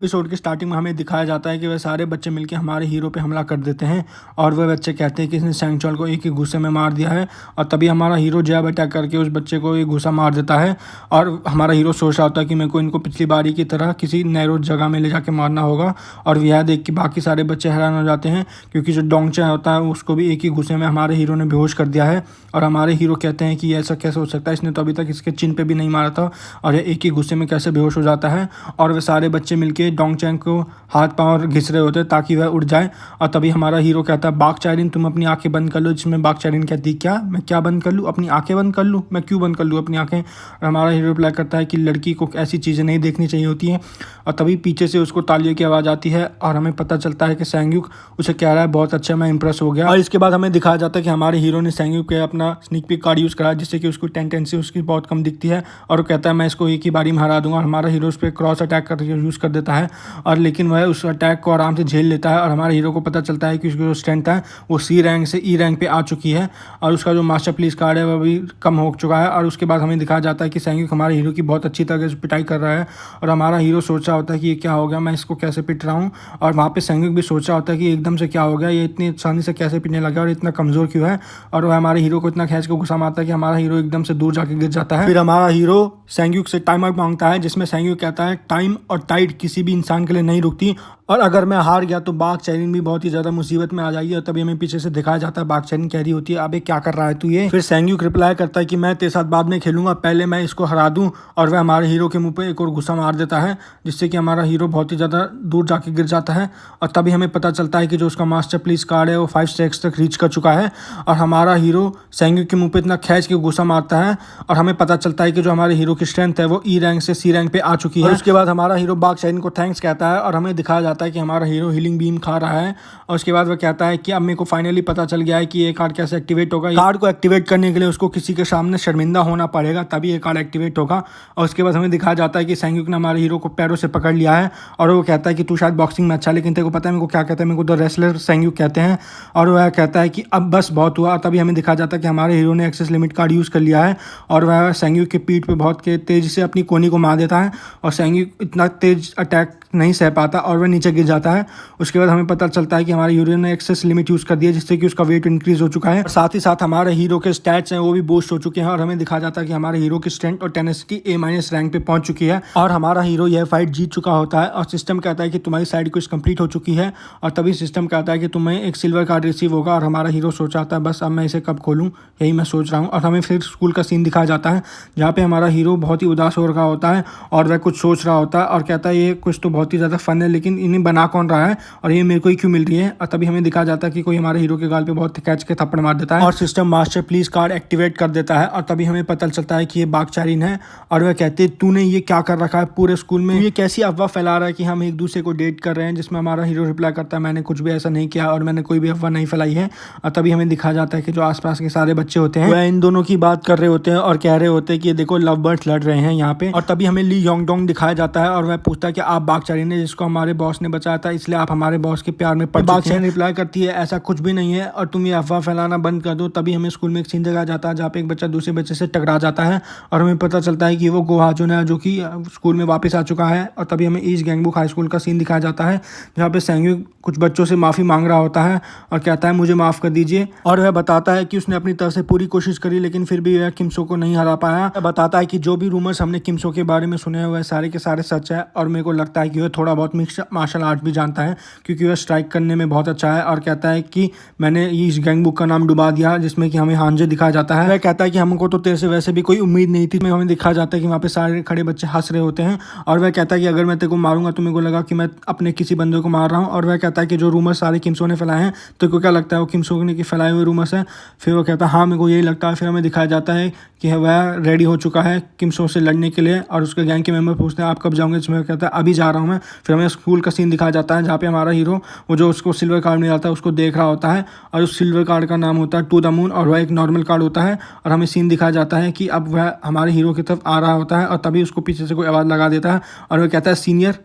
Episode की starting में हमें दिखाया जाता है कि वह सारे बच्चे मिलकर हमारे हीरो पे हमला कर देते हैं और वह बच्चे कहते हैं कि इसने सैंगचॉल को एक ही घूंसे में मार दिया है। और तभी हमारा हीरो जैब अटैक करके उस बच्चे को एक घूंसा मार देता है। और हमारा हीरो सोच रहा होता है कि मेरे को इनको पिछली बारी की तरह किसी नैरो जगह में ले जाके मारना होगा। और यह देख के बाकी सारे बच्चे हैरान हो जाते हैं क्योंकि जो डोंगचा होता है उसको भी एक ही घूंसे में हमारे हीरो ने बेहोश कर दिया है। और हमारे हीरो कहते हैं कि ऐसा कैसे हो सकता है, इसने तो अभी तक इसके चिन पे भी नहीं मारा था और यह एक ही घूंसे में कैसे बेहोश हो जाता है। और वे सारे बच्चे मिलके डोंगचैन को हाथ पांव घिस रहे होते ताकि वह उड़ जाए। और तभी हमारा हीरो कहता है बाघ चारिन तुम अपनी आंखें बंद कर लो। जिसमें बाघ चारिन कहती क्या, मैं क्या बंद कर लूँ, अपनी आंखें बंद कर लूँ, मैं क्यों बंद कर लूँ अपनी आंखें। और हमारा हीरो रिप्लाई करता है कि लड़की को ऐसी चीज़ें नहीं देखनी चाहिए होती हैं। और तभी पीछे से उसको तालियों की आवाज़ आती है और हमें पता चलता है कि सैंग्यूक उसे कह रहा है बहुत अच्छा, मैं इंप्रेस हो गया। और इसके बाद हमें दिखाया जाता है कि हमारे हीरो ने सैंग्यूक के अपना स्नीक पीक कार्ड यूज़ करा जिससे कि उसको टेंडेंसी उसकी बहुत कम दिखती है। और वो कहता है मैं इसको एक ही बारी में हरा दूंगा। और हमारा हीरो उस पर क्रॉस अटैक कर यूज़ कर देता है और लेकिन वह उस अटैक को आराम से झेल लेता है। और हमारे हीरो को पता चलता है कि उसकी जो स्ट्रेंथ है वो सी रैंक से ई रैंक पे आ चुकी है और उसका जो मास्टर पुलिस कार्ड है वह भी कम हो चुका है। और उसके बाद हमें दिखाया जाता है कि सैंग्यूक हमारे हीरो की बहुत अच्छी तरह से पिटाई कर रहा है। और हमारा हीरो सोच रहा होता है कि ये क्या हो गया, मैं इसको कैसे पिट रहा हूँ। और वहाँ पे सैंग्यूक भी सोच रहा होता है कि एकदम से क्या हो गया, ये इतनी आसानी से कैसे पिटने लगा और इतना कमज़ोर क्यों है। और वह हमारे हीरो को इतना खींच के गुस्सा मारता है कि हमारा हीरो एकदम से दूर जाके गिर जाता है। फिर हमारा हीरो सैंग्यूक से टाइम आउट मांगता है जिसमें सैंग्यूक कहता है टाइम और टाइड किसी भी इंसान के लिए नहीं रुकती और अगर मैं हार गया तो बाघ चारिन भी बहुत ही ज़्यादा मुसीबत में आ जाएगी। और तभी हमें पीछे से दिखाया जाता है बाघ चारिन कह रही होती है अबे क्या कर रहा है तू ये। फिर सैंग्यूक रिप्लाई करता है कि मैं तेरे साथ बाद में खेलूंगा, पहले मैं इसको हरा दूं। और वह हमारे हीरो के मुंह पे एक और गुस्सा मार देता है जिससे कि हमारा हीरो बहुत ही ज़्यादा दूर जाके गिर जाता है। और तभी हमें पता चलता है कि जो उसका मास्टर पुलिस कार्ड है वो 5 स्टैक्स तक रीच कर चुका है। और हमारा हीरो सैंग्यूक के मुँह पर इतना खींच के गुस्सा मारता है और हमें पता चलता है कि जो हमारे हीरो की स्ट्रेंथ है वो ई रैंक से सी रैंक पे आ चुकी है। उसके बाद हमारा हीरो बाघ चारिन को थैंक्स कहता है और हमें दिखाया जाता है कि हमारा हीरो हीलिंग बीम खा रहा है। और उसके बाद वह कहता है कि अब मेरे को फाइनली पता चल गया है कि ये कार्ड कैसे एक्टिवेट होगा। कार्ड को एक्टिवेट करने के लिए उसको किसी के सामने शर्मिंदा होना पड़ेगा तभी ये कार्ड एक्टिवेट होगा। और उसके बाद हमें दिखाया जाता है कि सैंग्यूक ने हमारे हीरो को पैरों से पकड़ लिया है और वो कहता है कि तू शायद बॉक्सिंग में अच्छा, लेकिन तेरे को पता है मेरे को क्या कहता है, मेरे को तो रेसलर सैंग्यूक कहते हैं। और वह कहता है कि अब बस बहुत हुआ। तभी हमें दिखाया जाता है कि हमारे हीरो ने एक्सेस लिमिट कार्ड यूज़ कर लिया है और वह सैंग्यूक के पीठ पे बहुत तेज़ी से अपनी कोनी को मार देता है और सैंग्यूक इतना तेज अटैक नहीं सह पाता और वह नीचे गिर जाता है। उसके बाद हमें पता चलता है कि हमारे हीरो ने एक्सेस लिमिट यूज़ कर दिया जिससे कि उसका वेट इंक्रीज हो चुका है। और साथ ही साथ हमारे हीरो के स्टैट्स हैं वो भी बूस्ट हो चुके हैं। और हमें दिखाया जाता है कि हमारे हीरो की स्ट्रेंथ और टेनेसिटी A- रैंक पे पहुंच चुकी है और हमारा हीरो यह फाइट जीत चुका होता है। और सिस्टम कहता है कि तुम्हारी साइड कुछ कंप्लीट हो चुकी है और तभी सिस्टम कहता है कि तुम्हें एक सिल्वर कार्ड रिसीव होगा। और हमारा हीरो सोच आता है बस अब मैं इसे कब खोलूँ, यही मैं सोच रहा हूँ। और हमें फिर स्कूल का सीन दिखाया जाता है जहाँ पे हमारा हीरो बहुत ही उदास हो रहा होता है और वह कुछ सोच रहा होता है और कहता है ये कुछ तो बहुत ही ज़्यादा फन है लेकिन इन्हें बना कौन रहा है और ये मेरे को ही क्यों मिल रही है। और तभी हमें दिखाया जाता है कि कोई हमारे हीरो के गाल पे बहुत कैच के थप्पड़ मार देता है और system master police card activate कर देता है। और तभी हमें पता चलता है कि ये बाघ चारिन है और वह कहते हैं तूने ये क्या कर रखा है पूरे स्कूल में, ये कैसी अफवाह फैला रहा है कि हम एक दूसरे को डेट कर रहे हैं। जिसमें हमारा हीरो रिप्लाई करता है मैंने कुछ भी ऐसा नहीं किया और मैंने कोई भी अफवाह नहीं फैलाई है। और तभी हमें दिखाया जाता है कि जो आसपास के सारे बच्चे होते हैं वह इन दोनों की बात कर रहे होते हैं और कह रहे होते हैं कि देखो लव बर्ड्स लड़ रहे हैं यहाँ पे। और तभी हमें ली योंगडोंग दिखाया जाता है और वह पूछता है कि आप बाघ चारिन है जिसको हमारे बॉस ने बचाया था इसलिए आप हमारे बॉस के प्यार में पड़ चुके हैं। बाघ चारिन रिप्लाई करती है ऐसा कुछ भी नहीं है और तुम ये अफवाह फैलाना बंद कर दो। तभी हमें स्कूल में एक सीन दिखाया जाता है जहाँ पे एक बच्चा दूसरे बच्चे से टकरा जाता है और हमें पता चलता है कि वो गोहाजुन है जो कि स्कूल में वापस आ चुका है। और तभी हमें ईस्ट गैंगबुक हाई स्कूल का सीन दिखाया जाता है जहाँ पे सैंग्यूक कुछ बच्चों से माफ़ी मांग रहा होता है और कहता है मुझे माफ़ कर दीजिए। और वह बताता है कि उसने अपनी तरफ से पूरी कोशिश करी लेकिन फिर भी वह किम्सो को नहीं हरा पाया। वह बताता है कि जो भी रूमर्स हमने किम्सो के बारे में सुने हुए सारे के सारे सच है और मेरे को लगता है कि वह थोड़ा बहुत मिक्स मार्शल आर्ट भी जानता है क्योंकि वह स्ट्राइक करने में बहुत अच्छा है। और कहता है कि मैंने इस गैंग बुक का नाम डुबा दिया जिसमें कि हमें हांजे दिखाया जाता है। वह कहता है कि हमको तो तेरे से वैसे भी कोई उम्मीद नहीं थी। हमें दिखाया जाता है कि वहाँ पे सारे खड़े बच्चे हंस रहे होते हैं और वह कहता है कि अगर मैं तेरे को मारूंगा तो मेरे को लगा कि मैं अपने किसी बंदे को मार रहा हूँ। और वह कहता है कि जो रूमर्स सारे किम्सो ने फैलाए हैं तो को क्या लगता है वो किम्सो ने कि फैलाए हुए रूमर्स हैं। फिर वो कहता है हाँ मेरे को यही लगता है। फिर हमें दिखाया जाता है कि वह रेडी हो चुका है किम्सो से लड़ने के लिए और उसके गैंग के मेंबर पूछते हैं आप कब जाओगे, जिसमें कहता है अभी जा रहा हूँ मैं। फिर हमें स्कूल का सीन दिखाया जाता है जहाँ पे हमारा हीरो वो जो उसको सिल्वर कार्ड मिला था उसको देख रहा होता है और उस सिल्वर कार्ड का नाम होता है टू द मून और वह एक नॉर्मल कार्ड होता है। और हमें सीन दिखाया जाता है कि अब वह हमारे हीरो की तरफ आ रहा होता है और तभी उसको पीछे से कोई आवाज़ लगा देता है और वह कहता है सीनियर।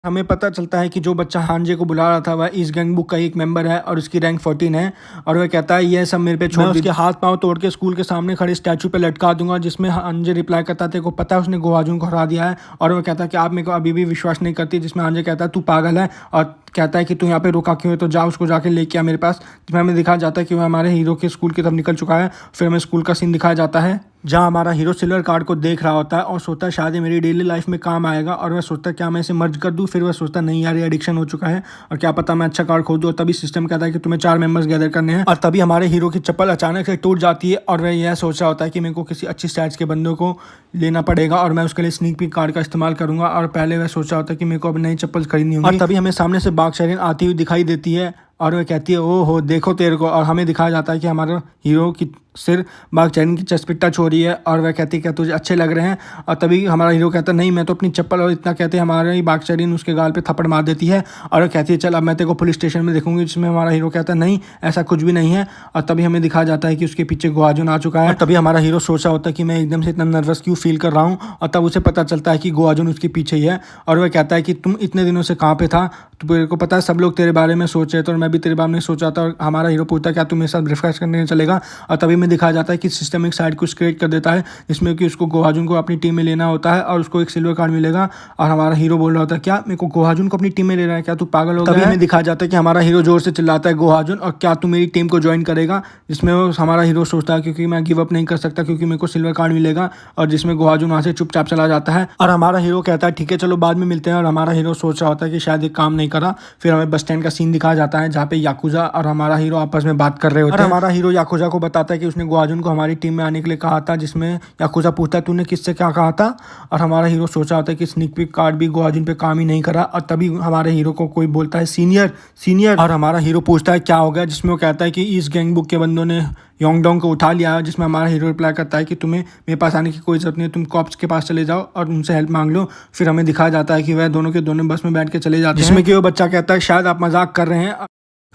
हमें पता चलता है कि जो बच्चा हांजे को बुला रहा था वह इस गैंग बुक का एक मेंबर है और उसकी रैंक 14 है। और वह कहता है ये सब मेरे पे छोड़, मैं उसके हाथ पांव तोड़ के स्कूल के सामने खड़े स्टैचू पे लटका दूंगा। जिसमें हांजे रिप्लाई करता है, तेरे को पता है उसने गोहाजुन को हरा दिया है। और वह कहता है कि आप मेरे को अभी भी विश्वास नहीं करती। जिसमें हांजे कहता है तू पागल है, और कहता है कि तू यहाँ पे रुका क्यों है, तो जा उसको जाके लेके आ मेरे पास। जिसमें हमें दिखाया जाता है कि वह हमारे हीरो के स्कूल की तरफ निकल चुका है। फिर हमें स्कूल का सीन दिखाया जाता है जहाँ हमारा हीरो सिल्वर कार्ड को देख रहा होता है और सोचता है शायद ये मेरी डेली लाइफ में काम आएगा। और वह सोचता है क्या मैं इसे मर्ज कर दूँ। फिर वह सोचता है नहीं यार, ये एडिक्शन हो चुका है और क्या पता मैं अच्छा कार्ड खोद दूँ। और तभी सिस्टम कहता है कि तुम्हें 4 मेंबर्स गैदर करने हैं। और तभी हमारे हीरो की चप्पल अचानक से टूट जाती है और वह यह सोच रहा होता है कि मेरे को किसी अच्छी स्टैट्स के बंदों को लेना पड़ेगा और मैं उसके लिए स्नीक पीक कार्ड का इस्तेमाल करूंगा। और पहले वह सोच रहा होता है कि मेरे को अब नई चप्पल खरीदनी होगी। और तभी हमें सामने से बाघ आती हुई दिखाई देती है और वह कहती है ओ हो देखो तेरे को। और हमें दिखाया जाता है कि हमारा हीरो की सिर बाघ चैन की चेस्ट पे टच हो रही है और वह कहती है क्या तुझे अच्छे लग रहे हैं। और तभी हमारा हीरो कहता है नहीं मैं तो अपनी चप्पल, और इतना कहते हैं हमारा ही बाघ चैन उसके गाल पे थप्पड़ मार देती है और वह कहती है चल अब मैं तेरे को पुलिस स्टेशन में देखूंगी। जिसमें हमारा हीरो कहता है नहीं ऐसा कुछ भी नहीं है। और तभी हमें दिखाया जाता है कि उसके पीछे गोहाजुन आ चुका है। तभी हमारा हीरो सोचा होता है कि मैं एकदम से इतना नर्वस क्यों फील कर रहा हूँ। और तब उसे पता चलता है कि गोहाजुन उसके पीछे ही है। और वह कहता है कि तुम इतने दिनों से कहाँ पे था, तो तेरे को पता है सब लोग तेरे बारे में सोच रहे थे और मैं भी तेरे बारे में सोचा था। और हमारा हीरो पूछता है क्या तू मेरे साथ ब्रेकफास्ट करने चलेगा। और तभी हमें दिखाया जाता है कि सिस्टम एक साइड कुछ क्रिएट कर देता है जिसमें कि उसको गोहाजुन को अपनी टीम में लेना होता है और उसको एक सिल्वर कार्ड मिलेगा। और हमारा हीरो बोल रहा होता है क्या मेरे को गोहाजुन को अपनी टीम में लेना है, क्या तू पागल हो गया। तभी हमें दिखाया जाता है कि हमारा हीरो जोर से चिल्लाता है गोहाजुन और क्या तू मेरी टीम को ज्वाइन करेगा। जिसमें हमारा हीरो सोचता है क्योंकि मैं गिव अप नहीं कर सकता क्योंकि मेरे को सिल्वर कार्ड मिलेगा। और जिसमें गोहाजुन वहाँ से चुपचाप चला जाता है और हमारा हीरो कहता है ठीक है चलो बाद में मिलते हैं। और हमारा हीरो सोच रहा होता है कि शायद ये काम नहीं करा। फिर हमें बस स्टैंड का सीन दिखाया जाता है जहाँ पे याकुजा और हमारा हीरो आपस में बात कर रहे होते हैं। और हमारा हीरो याकुजा को बताता है कि उसने गोहाजुन को हमारी टीम में आने के लिए कहा था। जिसमें याकुजा पूछता है तूने किससे क्या कहा था। और हमारा हीरो सोचा होता है कि स्नीक पीक कार्ड भी गोहाजुन पे काम ही नहीं करा। और तभी हमारे हीरो को कोई बोलता है सीनियर सीनियर। और हमारा हीरो पूछता है क्या हो गया। जिसमें वो कहता है कि इस गैंग बुक के बंदों ने योंगडोंग को उठा लिया है। जिसमें हमारा हीरो रिप्लाई करता है कि तुम्हें मेरे पास आने की कोई जरूरत नहीं है, तुम कॉप्स के पास चले जाओ और उनसे हेल्प मांग लो। फिर हमें दिखाया जाता है कि वह दोनों के दोनों बस में बैठ के चले जाते हैं। जिसमें कि वो बच्चा कहता है शायद आप मजाक कर रहे हैं।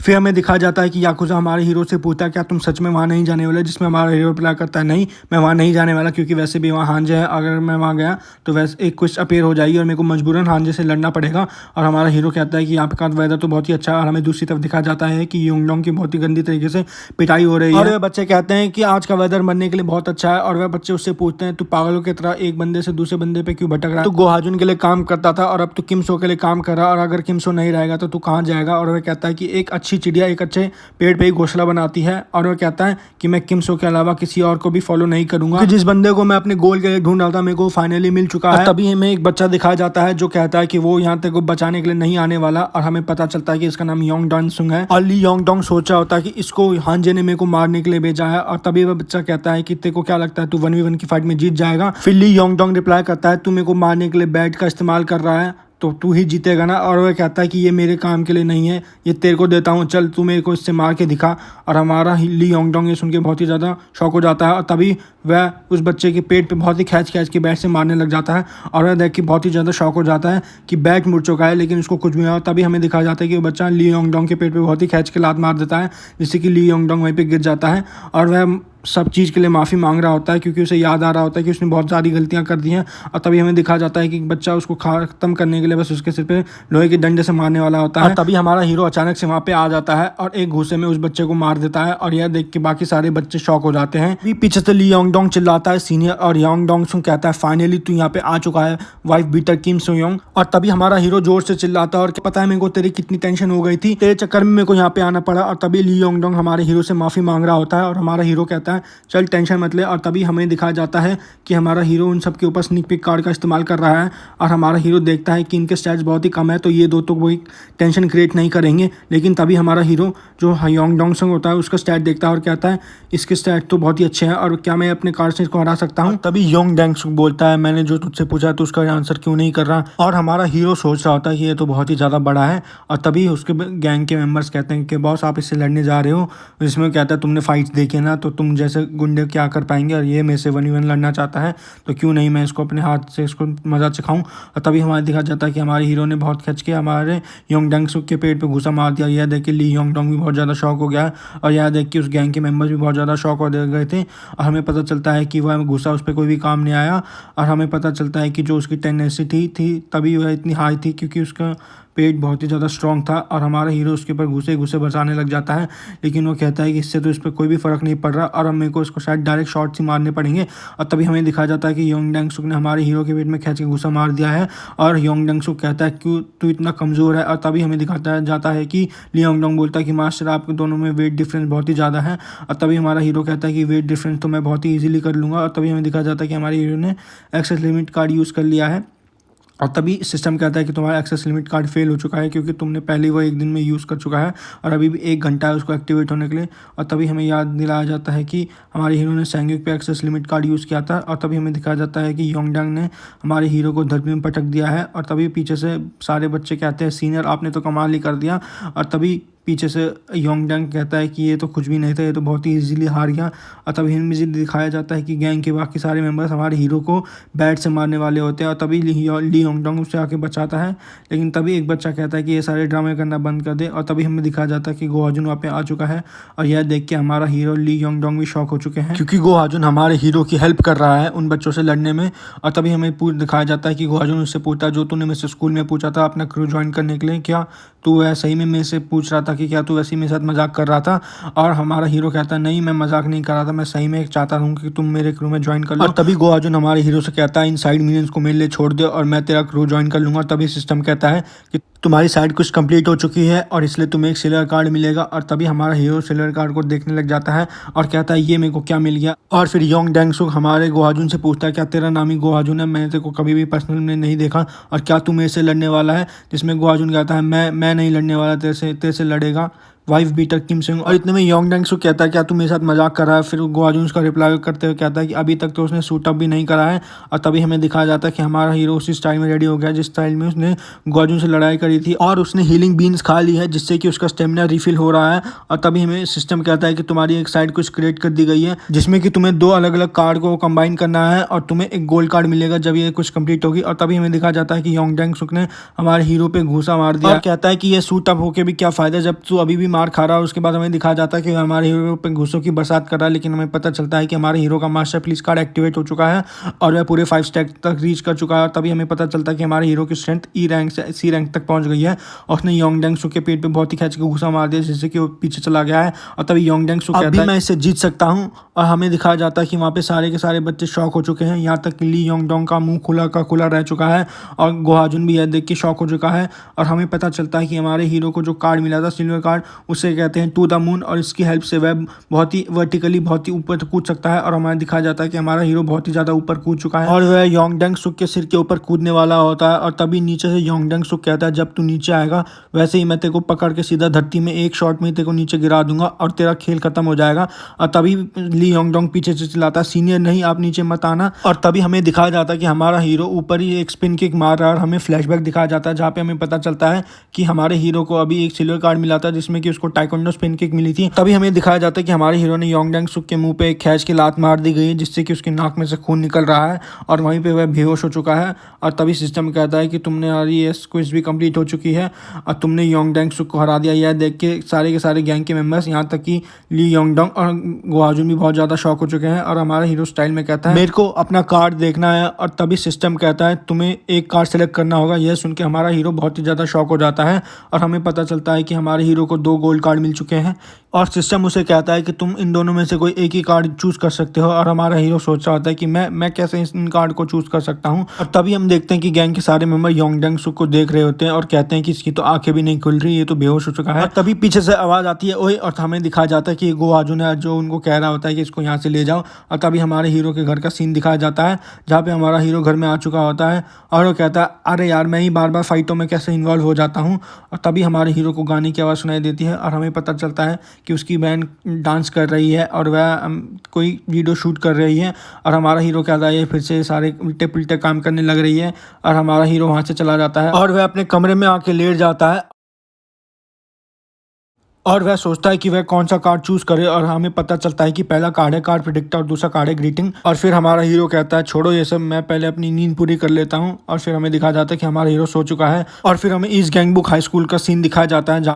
फिर हमें दिखाया जाता है कि याकुजा हमारे हीरो से पूछता है क्या तुम सच में वहाँ नहीं जाने वाले। जिसमें हमारा हीरो रिप्लाई करता है नहीं मैं वहाँ नहीं जाने वाला क्योंकि वैसे भी वहाँ हांजे है, अगर मैं वहाँ गया तो वैसे एक कुछ अपेयर हो जाएगी और मेरे को मजबूरन हांजे से लड़ना पड़ेगा। और हमारा हीरो कहता है कि यहाँ पे का वेदर तो बहुत ही अच्छा है। और हमें दूसरी तरफ दिखाया जाता है कि योंगडोंग की बहुत ही गंदी तरीके से पिटाई हो रही है। और वह बच्चे कहते हैं कि आज का वेदर मरने के लिए बहुत अच्छा है। और वह बच्चे उससे पूछते हैं तू पागलों की तरह एक बंदे से दूसरे बंदे पे क्यों भटक रहा है, तू गोहाजुन के लिए काम करता था और अब तू किमसो के लिए काम कर रहा है और अगर किमसो नहीं रहेगा तो तू कहाँ जाएगा। और वह कहता है कि एक अच्छी चिड़िया एक अच्छे पेड़ पे ही घोंसला बनाती है। और वह कहता है कि मैं किमसो के अलावा किसी और को भी फॉलो नहीं करूंगा। जिस बंदे को मैं अपने गोल के लिए ढूंढ रहा था मेरे को फाइनली मिल चुका है। तभी हमें एक बच्चा दिखाया जाता है जो कहता है कि वो यहाँ तक बचाने के लिए नहीं आने वाला। और हमें पता चलता है कि इसका नाम योंगडोंग है। और ली योंगडोंग सोचा होता है कि इसको हांजे ने मेरे को मारने के लिए भेजा है। और तभी वह बच्चा कहता है कि तेरे को क्या लगता है तू 1v1 की फाइट में जीत जाएगा। फिर ली योंगडोंग रिप्लाई करता है तू मेरे को मारने के लिए बैट का इस्तेमाल कर रहा है तो तू ही जीतेगा ना। और वह कहता है कि ये मेरे काम के लिए नहीं है, ये तेरे को देता हूँ, चल तू मेरे को इससे मार के दिखा। और हमारा ली योंगडोंग ये सुन के बहुत ही ज़्यादा शौक हो जाता है। और तभी वह उस बच्चे के पेट पे बहुत ही खींच के बैट से मारने लग जाता है। और वह देख के बहुत ही ज़्यादा शौक हो जाता है कि बैट मुड़ चुका है लेकिन उसको कुछ भी हुआ। तभी हमें दिखाया जाता है कि वो बच्चा ली योंगडोंग के पेट पे बहुत ही खींच के लात मार देता है जिससे कि ली योंगडोंग वहीं पे गिर जाता है। और वह सब चीज़ के लिए माफ़ी मांग रहा होता है क्योंकि उसे याद आ रहा होता है कि उसने बहुत सारी गलतियां कर दी हैं। और तभी हमें दिखाया जाता है कि बच्चा उसको ख़त्म करने के लिए बस उसके सिर पे लोहे के डंडे से मारने वाला होता है। और तभी हमारा हीरो अचानक से वहाँ पे आ जाता है और एक घूसे में उस बच्चे को मार देता है। और यह देख के बाकी सारे बच्चे शॉक हो जाते हैं। अभी पीछे से ली योंगडोंग चिल्लाता है सीनियर। और योंगडोंग कहता है फाइनली तू यहाँ पे आ चुका है वाइफ बीटर किम सो योंग। और तभी हमारा हीरो जोर से चिल्लाता है और पता है मेरे को तेरी कितनी टेंशन हो गई थी, तेरे चक्कर में मेरे को यहाँ पे आना पड़ा। और तभी ली योंगडोंग हमारे हीरो से माफ़ी मांग रहा होता है और हमारा हीरो कहता है चल टेंशन मत ले। और तभी हमें दिखाया जाता है कि हमारा हीरो उन सब के ऊपर स्नीक पिक कार्ड का इस्तेमाल कर रहा है। और हमारा हीरो देखता है कि इनके स्टैट्स बहुत ही कम है तो ये दो तो कोई टेंशन क्रिएट नहीं करेंगे। लेकिन तभी हमारा हीरो जो योंगडोंग होता है उसका स्टैट देखता है और कहता है इसके स्टैट तो बहुत ही अच्छे हैं और क्या मैं अपने कार्ड से इसको हरा सकता हूँ। तभी योंगडोंग बोलता है मैंने जो तुझसे पूछा तो उसका आंसर क्यों नहीं कर रहा। और हमारा हीरो सोच रहा होता है कि ये तो बहुत ही ज़्यादा बड़ा है। और तभी उसके गैंग के मेंबर्स कहते हैं कि बॉस आप इससे लड़ने जा रहे हो। इसमें कहता है तुमने फाइट्स देखे ना तो तुम जैसे गुंडे क्या कर पाएंगे, और ये मेरे से 1v1 लड़ना चाहता है तो क्यों नहीं मैं इसको अपने हाथ से इसको मजा चखाऊं। और तभी हमारे दिखा जाता है कि हमारे हीरो ने बहुत खच के हमारे योंग डंग सुक के पेट पे घुसा मार दिया। यह देख के ली योंग डोंग भी बहुत ज़्यादा शॉक हो गया, और यह देख के उस गैंग के मेंबर्स भी बहुत ज़्यादा शॉक हो गए थे। और हमें पता चलता है कि वह घुसा उस पर कोई भी काम नहीं आया, और हमें पता चलता है कि जो उसकी टेंडेंसी थी तभी वह इतनी हाई थी क्योंकि उसका पेट बहुत ही ज़्यादा स्ट्रॉन्ग था। और हमारा हीरो उसके ऊपर घुसे घुसे बरसाने लग जाता है, लेकिन वो कहता है कि इससे तो इस पर कोई भी फ़र्क नहीं पड़ रहा और अब मेरे को इसको शायद डायरेक्ट शॉट से मारने पड़ेंगे। और तभी हमें दिखाया जाता है कि योंग डंग सुक ने हमारे हीरो के पेट में खींच के घुसा मार दिया है, और योंग डंग सुक कहता है क्यों तू इतना कमज़ोर है। और तभी हमें दिखाता जाता है कि ली योंग डोंग बोलता है कि मास्टर आपके दोनों में वेट डिफरेंस बहुत ही ज़्यादा है। और तभी हमारा हीरो कहता है कि वेट डिफरेंस तो मैं बहुत ही ईजिली कर लूँगा। और तभी हमें दिखाया जाता है कि हमारे हीरो ने एक्सेस लिमिट कार्ड यूज़ कर लिया है, और तभी सिस्टम कहता है कि तुम्हारा एक्सेस लिमिट कार्ड फेल हो चुका है क्योंकि तुमने पहले वो एक दिन में यूज़ कर चुका है और अभी भी 1 घंटा है उसको एक्टिवेट होने के लिए। और तभी हमें याद दिलाया जाता है कि हमारे हीरो ने सैंग्विक पे एक्सेस लिमिट कार्ड यूज़ किया था। और तभी हमें दिखाया जाता है कि योंग डंग ने हमारे हीरो को धरती में पटक दिया है। और तभी पीछे से सारे बच्चे कहते हैं सीनियर आपने तो कमाल ही कर दिया। और तभी पीछे से योंग डंग कहता है कि ये तो कुछ भी नहीं था, ये तो बहुत ही इजीली हार गया। और तभी हमें दिखाया जाता है कि गैंग के बाकी सारे मेंबर्स हमारे हीरो को बैट से मारने वाले होते हैं, और तभी ली योंग डंग उससे आके बचाता है। लेकिन तभी एक बच्चा कहता है कि ये सारे ड्रामे करना बंद कर दे। और तभी हमें दिखाया जाता है कि गो हाजुन वहाँ पे आ चुका है, और यह देख के हमारा हीरो ली योंग डंग भी शॉक हो चुके हैं क्योंकि गो हाजुन हमारे हीरो की हेल्प कर रहा है उन बच्चों से लड़ने में। और तभी हमें दिखाया जाता है कि गो हाजुन उससे पूछता है जो तूने मेरे से स्कूल में पूछा था अपना क्रू ज्वाइन करने के लिए, क्या तू वह सही में मेरे से पूछ रहा था कि क्या तू वैसे ही मेरे साथ मजाक कर रहा था। और हमारा हीरो कहता है नहीं मैं मजाक नहीं कर रहा था, मैं सही में चाहता हूँ कि तुम मेरे क्रू में ज्वाइन कर लो। और तभी गो हाजुन हमारे हीरो से कहता है इन साइड मिलियंस को मेरे लिए छोड़ दे और मैं तेरा क्रू ज्वाइन कर लूँगा। तभी सिस्टम कहता है कि तुम्हारी साइड कुछ कंप्लीट हो चुकी है और इसलिए तुम्हें एक सिल्वर कार्ड मिलेगा। और तभी हमारा हीरो सिल्वर कार्ड को देखने लग जाता है और कहता है ये मेरे को क्या मिल गया। और फिर योंग डंग सुक हमारे गो हाजुन से पूछता है क्या तेरा नाम ही गो हाजुन है, मैंने तेरे को कभी भी पर्सनल में नहीं देखा, और क्या तू मेरे से लड़ने वाला है। जिसमें गो हाजुन कहता है मैं नहीं लड़ने वाला, तेरे से लड़ेगा वाइफ बीटर किम सिंह। और इतने में योंग डंग सुक कहता है क्या तू मेरे साथ मजाक कर रहा है। फिर गो हाजुन उसका रिप्लाई करते हुए कहता है कि अभी तक तो उसने सूट अप भी नहीं करा है। और तभी हमें दिखाया जाता है कि हमारा हीरो उसी स्टाइल में रेडी हो गया जिस स्टाइल में उसने गो हाजुन से लड़ाई करी थी, और उसने हीलिंग बीन्स खा ली है जिससे कि उसका स्टेमिना रिफिल हो रहा है। और तभी हमें सिस्टम कहता है कि तुम्हारी एक साइड कुछ क्रिएट कर दी गई है जिसमें कि तुम्हें 2 अलग अलग कार्ड को कंबाइन करना है और तुम्हें एक गोल्ड कार्ड मिलेगा जब ये कुछ कंप्लीट होगी। और तभी हमें दिखाया जाता है कि योंग डंग सुक ने हमारे हीरो पे घूसा मार दिया और कहता है कि ये सूट अप होके भी क्या फायदा जब तू अभी भी मार खा रहा है। उसके बाद हमें दिखाया जाता है कि हमारे हीरो पे घूसों की बरसात कर रहा है, लेकिन हमें पता चलता है कि हमारे हीरो का मास्टर प्लीज कार्ड एक्टिवेट हो चुका है और वह पूरे 5 स्टैक तक रीच कर चुका है। तभी हमें पता चलता है कि हमारे हीरो की स्ट्रेंथ ई रैंक से सी रैंक तक पहुंच गई है, और उसने योंग डंग सुक के पेट पे बहुत ही खींच के घुसा मार दिया जिससे कि वो पीछे चला गया है। और तभी योंग डंग सुक कहता है मैं इसे जीत सकता हूँ। और हमें दिखाया जाता है कि वहाँ पे सारे के सारे बच्चे शॉक हो चुके हैं, यहाँ तक कि ली योंग डोंग का मुंह खुला का खुला रह चुका है, और गो हाजुन भी यह देख के शॉक हो चुका है। और हमें पता चलता है कि हमारे हीरो को जो कार्ड मिला था सिल्वर कार्ड, उसे कहते हैं टू द मून, और इसकी हेल्प से वह बहुत ही वर्टिकली बहुत ही ऊपर तक कूद सकता है। और हमें दिखाया जाता है कि हमारा हीरो बहुत ही ज़्यादा ऊपर कूद चुका है और वह योंग डंग सुक के सिर के ऊपर कूदने वाला होता है। और तभी नीचे से योंग डंग सुक कहता है जब तू नीचे आएगा वैसे ही मैं तेरे को पकड़ के सीधा धरती में एक शॉट में तेरे को नीचे गिरा दूंगा और तेरा खेल खत्म हो जाएगा। और तभी ली योंग डोंग पीछे से चिल्लाता है सीनियर नहीं आप नीचे मत आना। और तभी हमें दिखाया जाता है कि हमारा हीरो ऊपर ही एक स्पिन किक मार रहा है, और हमें फ्लैशबैक दिखाया जाता है जहाँ पे हमें पता चलता है कि हमारे हीरो को अभी एक सिल्वर कार्ड मिला था जिसमें कि उसको टाइकोंडो स्पिन किक मिली थी। तभी हमें दिखाया जाता है कि हमारे हीरो ने योंग डंग सुक के मुंह पे खींच के लात मार दी गई है जिससे कि उसकी नाक में से खून निकल रहा है और वहीं पे वह बेहोश हो चुका है। और तभी सिस्टम कहता है कि तुमने ये क्विज भी कंप्लीट हो चुकी है और तुमने योंग डंग सुक को हरा दिया। यह देख के सारे गैंग के मेंबर्स यहाँ तक कि ली योंग डोंग और गो हाजुन भी बहुत ज़्यादा शॉक हो चुके हैं। और हमारा हीरो स्टाइल में कहता है मेरे को अपना कार्ड देखना है। और तभी सिस्टम कहता है तुम्हें एक कार्ड सेलेक्ट करना होगा। यह सुन के हमारा हीरो बहुत ही ज़्यादा शॉक हो जाता है और हमें पता चलता है कि हमारे हीरो को 2 गोल्ड कार्ड मिल चुके हैं, और सिस्टम उसे कहता है कि तुम इन दोनों में से कोई एक ही कार्ड चूज कर सकते हो। और हमारा हीरो सोच रहा होता है कि मैं कैसे इन कार्ड को चूज कर सकता हूँ। और तभी हम देखते हैं कि गैंग के सारे मेंबर योंग डंग सुक को देख रहे होते हैं और कहते हैं कि इसकी तो आंखें भी नहीं खुल रही, ये तो बेहोश हो चुका है। तभी पीछे से आवाज आती है ओए, और हमें दिखाया जाता है कि गो हाजुन है जो उनको कह रहा होता है कि इसको यहाँ से ले जाओ। और तभी हमारे हीरो के घर का सीन दिखाया जाता है जहाँ पे हमारा हीरो घर में आ चुका होता है और वो कहता है अरे यार मैं ही बार बार फाइटों में कैसे इन्वॉल्व हो जाता हूँ। और तभी हमारे हीरो को गाने की आवाज़ सुनाई देती है और हमें पता चलता है कि उसकी बहन डांस कर रही है और वह कोई वीडियो शूट कर रही है। और हमारा हीरो कहता है फिर से सारे उल्टे पुल्टे काम करने लग रही है, और हमारा हीरो वहाँ से चला जाता है और वह अपने कमरे में आके लेट जाता है। और वह सोचता है कि वह कौन सा कार्ड चूज करे और हमें पता चलता है कि पहला कार्ड है कार्ड प्रिडिक्टर और दूसरा कार्ड है ग्रीटिंग। और फिर हमारा हीरो कहता है छोड़ो ये सब, मैं पहले अपनी नींद पूरी कर लेता हूँ। और फिर हमें दिखाया जाता है कि हमारा हीरो सो चुका है। और फिर हमें ईस्ट गैंगबुक हाई स्कूल का सीन दिखाया जाता है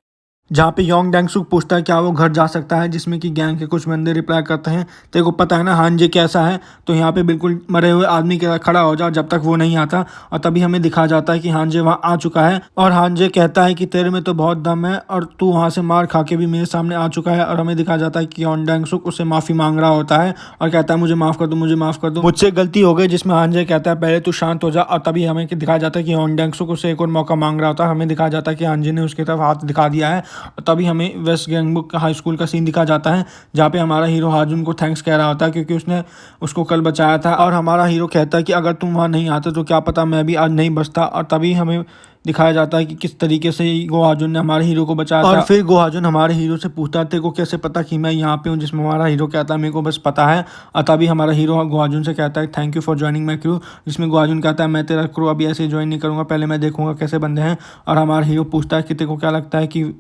जहाँ पे योंग डैंगसुक पूछता है क्या वो घर जा सकता है, जिसमें कि गैंग के कुछ बंदे रिप्लाई करते हैं तेरे को पता है ना हांजे कैसा है, तो यहाँ पे बिल्कुल मरे हुए आदमी के साथ खड़ा हो जाओ जब तक वो नहीं आता। और तभी हमें दिखाया जाता है कि हांजे वहाँ आ चुका है और हांजे कहता है कि तेरे में तो बहुत दम है और तू वहाँ से मार खा के भी मेरे सामने आ चुका है। और हमें दिखाया जाता है कि योंग डैंगसुक उससे माफ़ी मांग रहा होता है और कहता है मुझे माफ़ कर दो, मुझे माफ़ कर दो, मुझसे गलती हो गई। जिसमें हांजे कहता है पहले तू शांत हो जा। और तभी हमें दिखाया जाता है कि योंग डैंगसुक उससे एक और मौका मांग रहा होता है। हमें दिखाया जाता है कि हांजे ने उसकी तरफ हाथ दिखा दिया है। और तभी हमें वेस्ट गैंगबुक हाई स्कूल का सीन दिखा जाता है जहाँ पे हमारा हीरो हाजुन को थैंक्स कह रहा होता है क्योंकि उसने उसको कल बचाया था। और हमारा हीरो कहता है कि अगर तुम वहाँ नहीं आते तो क्या पता मैं भी आज नहीं बचता। और तभी हमें दिखाया जाता है कि किस तरीके से गो हाजुन ने हमारे हीरो को बचाया था। और फिर गो हाजुन हमारे हीरो से पूछता है तेरे को कैसे पता कि मैं यहाँ पे हूँ, जिसमें हमारा हीरो कहता है मेरे को बस पता है। और तभी हमारा हीरो गो हाजुन से कहता है thank you for joining my crew, जिसमें गो हाजुन कहता है मैं तेरा क्रू अभी ऐसे ज्वाइन नहीं करूँगा, पहले मैं देखूंगा कैसे बंदे हैं। और हमारा हीरो पूछता है कि तेरे को क्या लगता है कि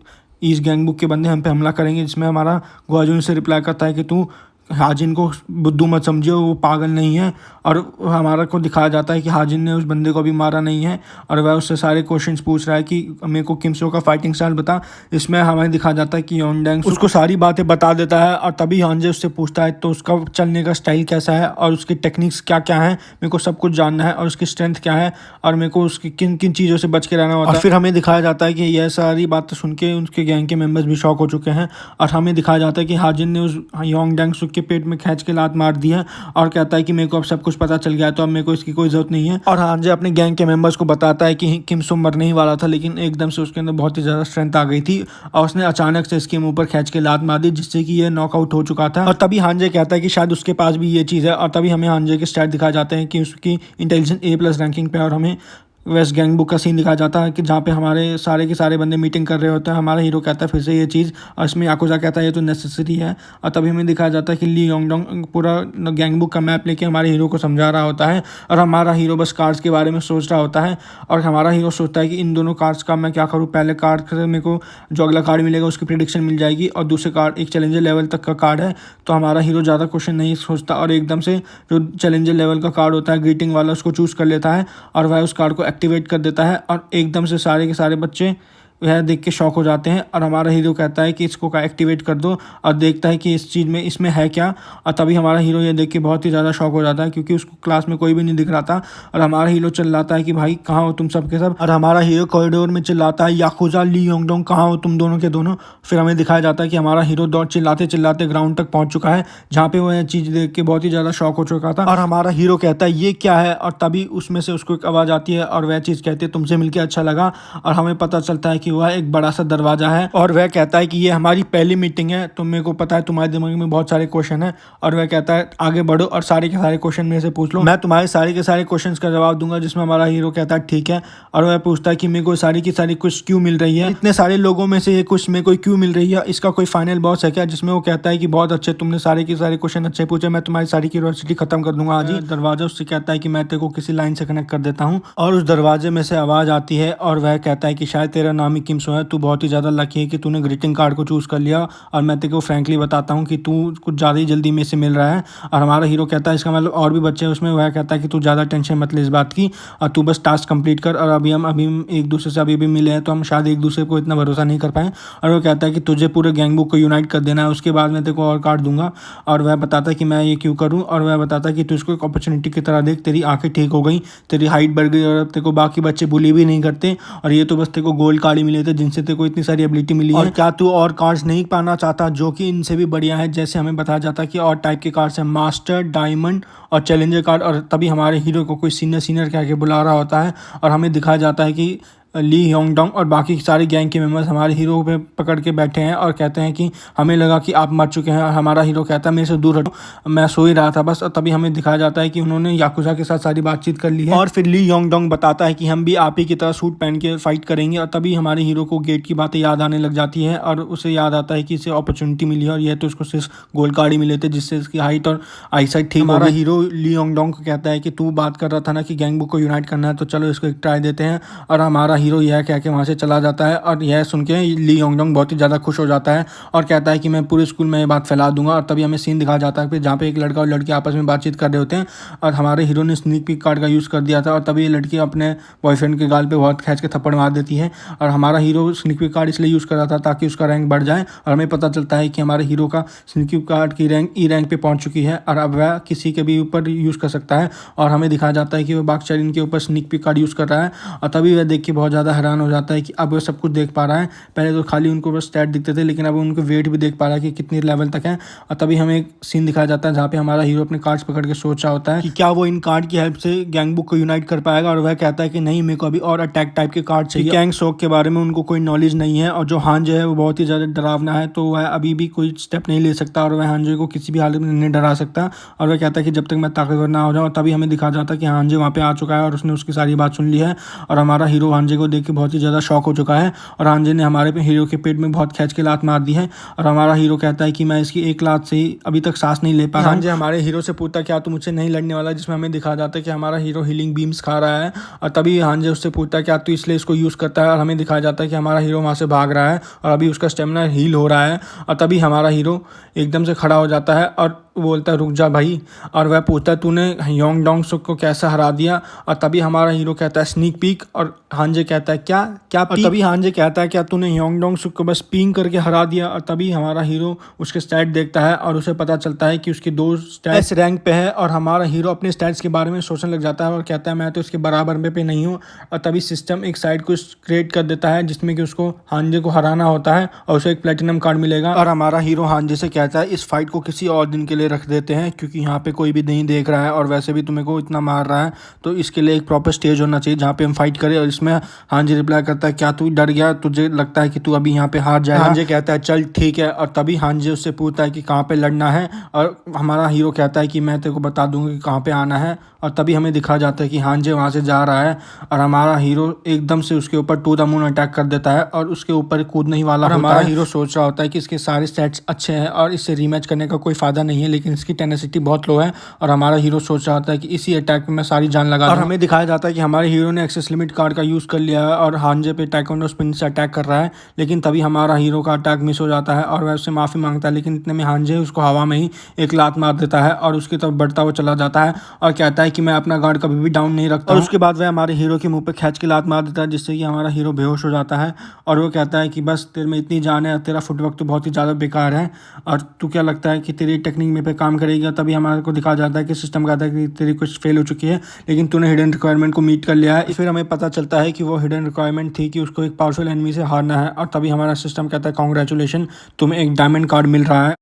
ईस्ट गैंगबुक के बंदे हम पे हमला करेंगे, जिसमें हमारा गो हाजुन से रिप्लाई करता है कि तू हाजिन को बुद्धू मत समझियो, वो पागल नहीं है। और हमारा को दिखाया जाता है कि हाजिन ने उस बंदे को भी मारा नहीं है और वह उससे सारे क्वेश्चंस पूछ रहा है कि मेरे को किमसो का फाइटिंग स्टाइल बता। इसमें हमें दिखाया जाता है कि योंग उसको सारी बातें बता देता है। और तभी हांजे उससे पूछता है तो उसका चलने का स्टाइल कैसा है और उसकी टेक्निक्स क्या क्या है, मेरे को सब कुछ जानना है। और उसकी स्ट्रेंथ क्या है और मेरे को उसकी किन किन चीज़ों से बच के रहना होता है। और फिर हमें दिखाया जाता है कि यह सारी बातें सुन के उसके गैंग के मेम्बर्स भी शॉक हो चुके हैं। और हमें दिखाया जाता है कि हाजिन ने उस योंग डैंगसुक के पेट में खींच के लात मार दी है और कहता है कि मेरे को अब सब कुछ पता चल गया है तो अब मेरे को इसकी कोई जरूरत नहीं है। और हांजे अपने गैंग के मेंबर्स को बताता है कि किमसो मरने ही वाला था, लेकिन एकदम से उसके अंदर बहुत ही ज़्यादा स्ट्रेंथ आ गई थी और उसने अचानक से इसके मुंह पर खींच के लात मार दी, जिससे कि ये नॉकआउट हो चुका था। और तभी हांजे कहता है कि शायद उसके पास भी ये चीज़ है। और तभी हमें हांजे के स्टैट दिखाए जाते हैं कि उसकी इंटेलिजेंस A+ रैंकिंग पे। और हमें वेस्ट गैंगबुक का सीन दिखाया जाता है कि जहाँ पे हमारे सारे के सारे बंदे मीटिंग कर रहे होते हैं। हमारा हीरो कहता है फिर से ये चीज़ और इसमें याकुजा कहता है ये तो नेसेसरी है। और तभी हमें दिखाया जाता है कि ली योंगडोंग पूरा गैंगबुक का मैप लेके हमारे हीरो को समझा रहा होता है और हमारा हीरो बस कार्ड्स के बारे में सोच रहा होता है। और हमारा हीरो सोचता है कि इन दोनों कार्ड्स का मैं क्या करूँ, पहले कार्ड से मेरे को जो अगला कार्ड मिलेगा उसकी प्रिडिक्शन मिल जाएगी और दूसरे कार्ड एक चैलेंजर लेवल तक का कार्ड है। तो हमारा हीरो ज़्यादा क्वेश्चन नहीं सोचता और एकदम से जो चैलेंजर लेवल का कार्ड होता है ग्रीटिंग वाला उसको चूज़ कर लेता है और वह उस कार्ड को एक्टिवेट कर देता है। और एकदम से सारे के सारे बच्चे वह देख के शॉक हो जाते हैं। और हमारा हीरो कहता है कि इसको का एक्टिवेट कर दो और देखता है कि इस चीज़ में इसमें है क्या। और तभी हमारा हीरो ये देख के बहुत ही ज़्यादा शॉक हो जाता है क्योंकि उसको क्लास में कोई भी नहीं दिख रहा था। और हमारा हीरो चिल्लाता है कि भाई कहाँ हो तुम सब के सब। और हमारा हीरो कॉरिडोर में चिल्लाता है याकुजा ली योंगडोंग कहाँ हो तुम दोनों के दोनों। फिर हमें दिखाया जाता है कि हमारा हीरो दौड़ चिल्लाते चिल्लाते ग्राउंड तक पहुँच चुका है जहाँ पे वह चीज़ देख के बहुत ही ज़्यादा शॉक हो चुका था। और हमारा हीरो कहता है ये क्या है। और तभी उसमें से उसको एक आवाज़ आती है और वह चीज़ कहती है तुमसे मिलकर अच्छा लगा। और हमें पता चलता है कि वह एक बड़ा सा दरवाजा है और वह कहता है कि ये हमारी पहली मीटिंग है, तो मेरे को पता है तुम्हारे दिमाग में बहुत सारे क्वेश्चन है। और वह कहता है आगे बढ़ो और सारे के सारे क्वेश्चन मेरे से पूछ लो, मैं तुम्हारे सारे के सारे क्वेश्चन का जवाब दूंगा। जिसमें हमारा हीरो कहता है ठीक है। और वह पूछता है कि मेरे को सारी की सारी कुछ क्यों मिल रही है, इतने सारे लोगों में से ये कुछ मेरे को क्यों मिल रही है, इसका कोई फाइनल बॉस है क्या। जिसमें वो कहता है कि बहुत अच्छे तुमने सारे के सारे क्वेश्चन अच्छे पूछे, मैं तुम्हारी सारी क्यूरियोसिटी खत्म कर दूंगा आज ही। दरवाजा उससे कहता है कि मैं तेरे को किसी लाइन से कनेक्ट कर देता हूँ। और उस दरवाजे में से आवाज आती है और वह कहता है कि शायद तेरा नाम ही किमसो है, तू बहुत ही ज्यादा लकी है कि तूने ग्रीटिंग कार्ड को चूज कर लिया। और मैं तेरे को फ्रैंकली बताता हूँ कि तू कुछ ज़्यादा ही जल्दी में से मिल रहा है। और हमारा हीरो कहता है इसका मतलब और भी बच्चे हैं उसमें। वह कहता है कि तू ज़्यादा टेंशन मत ले इस बात की और तू बस टास्क कंप्लीट कर। और अभी हम एक दूसरे से अभी भी मिले हैं तो हम शायद एक दूसरे को इतना भरोसा नहीं कर पाए। और वो कहता है कि तुझे पूरे गैंगबुक को यूनाइट कर देना है, उसके बाद मैं तेरे को और कार्ड दूंगा। और वह बताता है कि मैं ये क्यों करूँ। और वह बताता है कि तू इसको एक अपॉर्चुनिटी की तरह देख, तेरी आंखें ठीक हो गई, तेरी हाइट बढ़ गई और अब तेरे को बाकी बच्चे बुली भी नहीं करते। और ये तो बस तेरे को गोल्ड कार्ड ही मिले थे जिनसे तेरे को इतनी सारी एबिलिटी मिली है। और क्या तू और कार्ड्स नहीं पाना चाहता जो कि इनसे भी बढ़िया है। जैसे हमें बताया जाता है कि और टाइप के कार्ड्स हैं मास्टर, डायमंड और चैलेंजर कार्ड। और तभी हमारे हीरो को कोई सीनियर कह के बुला रहा होता है और हमें दिखाया जाता है कि ली योंगडोंग और बाकी सारे गैंग के मेंबर्स हमारे हीरो पे पकड़ के बैठे हैं और कहते हैं कि हमें लगा कि आप मर चुके हैं। और हमारा हीरो कहता है मेरे से दूर हटो, मैं सो ही रहा था बस। और तभी हमें दिखाया जाता है कि उन्होंने याकुजा के साथ सारी बातचीत कर ली है। और फिर ली योंगडोंग बताता है कि हम भी आप ही की तरह सूट पहन के फाइट करेंगे। और तभी हमारे हीरो को गेट की बातें याद आने लग जाती है और उसे याद आता है कि इसे अपॉर्चुनिटी मिली है और यह तो उसको सिर्फ गोल्ड कार्ड ही मिले थे जिससे इसकी हाइट और आईसाइट ठीक। हमारा हीरो ली योंगडोंग को कहता है कि तू बात कर रहा था ना कि गैंग बुक को यूनाइट करना है, तो चलो इसको एक ट्राई देते हैं। और हमारा हीरो यह कह के वहाँ से चला जाता है और यह सुन के ली योंग डोंग बहुत ही ज़्यादा खुश हो जाता है और कहता है कि मैं पूरे स्कूल में ये बात फैला दूंगा। और तभी हमें सीन दिखाया जाता है जहाँ पे एक लड़का और लड़की आपस में बातचीत कर रहे होते हैं और हमारे हीरो ने स्नीक पीक कार्ड का यूज़ कर दिया था और तभी ये लड़की अपने बॉयफ्रेंड के गाल पे बहुत खींच के थप्पड़ मार देती है। और हमारा हीरो स्नीक पीक कार्ड इसलिए यूज़ कर रहा था ताकि उसका रैंक बढ़ जाए और हमें पता चलता है कि हमारे हीरो का स्नीक पीक कार्ड की रैंक ई रैंक पे पहुंच चुकी है और अब वह किसी के भी ऊपर यूज़ कर सकता है। और हमें दिखाया जाता है कि वह बाक्चारिन के ऊपर स्नीक पीक कार्ड यूज़ कर रहा है और तभी वह देख के बहुत ज़्यादा हैरान हो जाता है कि अब वह सब कुछ देख पा रहा है। पहले तो खाली उनको बस स्टैट दिखते थे लेकिन अब उनको वेट भी देख पा रहा है कि कितनी लेवल तक है। और तभी हमें एक सीन दिखाया जाता है जहाँ पे हमारा हीरो अपने कार्ड्स पकड़ के सोच रहा होता है कि क्या वो इन कार्ड की हेल्प से गैंग बुक को यूनाइट कर पाएगा। और वह कहता है कि नहीं, मेरे को अभी और अटैक टाइप के कार्ड चाहिए। गैंग शॉक के बारे में उनको कोई नॉलेज नहीं है और जो हांजे है वो बहुत ही ज़्यादा डरावना है, तो वह अभी भी कोई स्टेप नहीं ले सकता और वह हांजे को किसी भी हालत में नहीं डरा सकता। और वह कहता है कि जब तक मैं ताकतवर ना हो जाऊँ। तभी हमें दिखा जाता है कि हांजे वहाँ पे आ चुका है और उसने उसकी सारी बात सुन ली है और हमारा हीरो हांजे को देख के बहुत ही ज़्यादा शॉक हो चुका है और हांजे ने हमारे हीरो के पेट में बहुत खींच के लात मार दी है। और हमारा हीरो कहता है कि मैं इसकी एक लात से ही अभी तक सांस नहीं ले पा रहा। हांजे हमारे हीरो से पूछता क्या तू मुझसे नहीं लड़ने वाला, जिसमें हमें दिखा जाता है कि हमारा हीरो हीलिंग बीम्स खा रहा है। और तभी हांजे उससे पूछता है क्या तू इसलिए इसको यूज़ करता है और हमें दिखाया जाता है कि हमारा हीरो वहाँ से भाग रहा है और अभी उसका स्टेमिना हील हो रहा है। और तभी हमारा हीरो एकदम से खड़ा हो जाता है और बोलता है रुक जा भाई। और वह पूछता है तूने योंग डोंग सुक को कैसे हरा दिया। और तभी हमारा हीरो कहता है स्नीक पीक और हांजे कहता है क्या क्या पीक? और तभी हांजे कहता है क्या तूने योंग डोंग सुक को बस पींग करके हरा दिया। और तभी हमारा हीरो उसके स्टैट देखता है और उसे पता चलता है कि उसके 2 स्टैट्स रैंक पे है और हमारा हीरो अपने स्टैट्स के बारे में सोचने लग जाता है और कहता है मैं तो इसके बराबर में पे नहीं हूँ। और तभी सिस्टम एक साइड को क्रिएट कर देता है जिसमें कि उसको हांजे को हराना होता है और उसे एक प्लेटिनम कार्ड मिलेगा। और हमारा हीरो हांजे से कहता है इस फाइट को किसी और दिन के लिए रख देते हैं क्योंकि यहाँ पे कोई भी नहीं देख रहा है और वैसे भी तुम्हें को इतना मार रहा है तो इसके लिए एक प्रॉपर स्टेज होना चाहिए जहाँ पे हम फाइट करें। और इसमें हांजे रिप्लाई करता है क्या तू डर गया, तुझे लगता है कि तू अभी यहाँ पे हार जाएगा। हांजे कहता है चल ठीक है। और तभी हांजे उससे पूछता है कि कहाँ पे लड़ना है और हमारा हीरो कहता है कि मैं तेरे को बता दूंगा कि कहाँ पे आना है। और तभी हमें दिखा जाता है कि हांजे वहाँ से जा रहा है और हमारा हीरो एकदम से उसके ऊपर टू द मून अटैक कर देता है और उसके ऊपर कूदने ही वाला होता है। हमारा हीरो सोच रहा होता है कि इसके सारे स्टैट्स अच्छे हैं और इससे रीमैच करने का कोई फायदा नहीं है लेकिन इसकी टेनेसिटी बहुत लो है। और हमारा हीरो सोच रहा होता है कि इसी अटैक में मैं सारी जान लगा दूं। और हमें दिखाया जाता है कि हमारे हीरो ने एक्सेस लिमिट कार्ड का यूज़ कर लिया है और हांजे पे टाइकोंडो स्पिन से अटैक कर रहा है। लेकिन तभी हमारा हीरो का अटैक मिस हो जाता है और वह उससे माफ़ी मांगता है लेकिन इतने में हांजे उसको हवा में ही एक लात मार देता है और उसकी तरफ बढ़ता हुआ चला जाता है और कहता है कि मैं अपना गार्ड कभी भी डाउन नहीं रखता। और उसके बाद वह हमारे हीरो के मुंह पे खींच के लात मार देता है जिससे कि हमारा हीरो बेहोश हो जाता है और वो कहता है कि बस तेरे में इतनी जान है, तेरा फुटवर्क तो बहुत ही ज़्यादा बेकार है और तू क्या लगता है कि तेरी टेक्निक में पे काम करेगी। तभी हमारे को दिखाया जाता है कि सिस्टम कहता है कि तेरी कुछ फेल हो चुकी है लेकिन तूने हिडन रिक्वायरमेंट को मीट कर लिया है। फिर हमें पता चलता है कि वो हिडन रिक्वायरमेंट थी कि उसको एक पावरफुल एनिमी से हारना है। और तभी हमारा सिस्टम कहता है कांग्रेचुलेशन, तुम्हें एक डायमंड कार्ड मिल रहा है।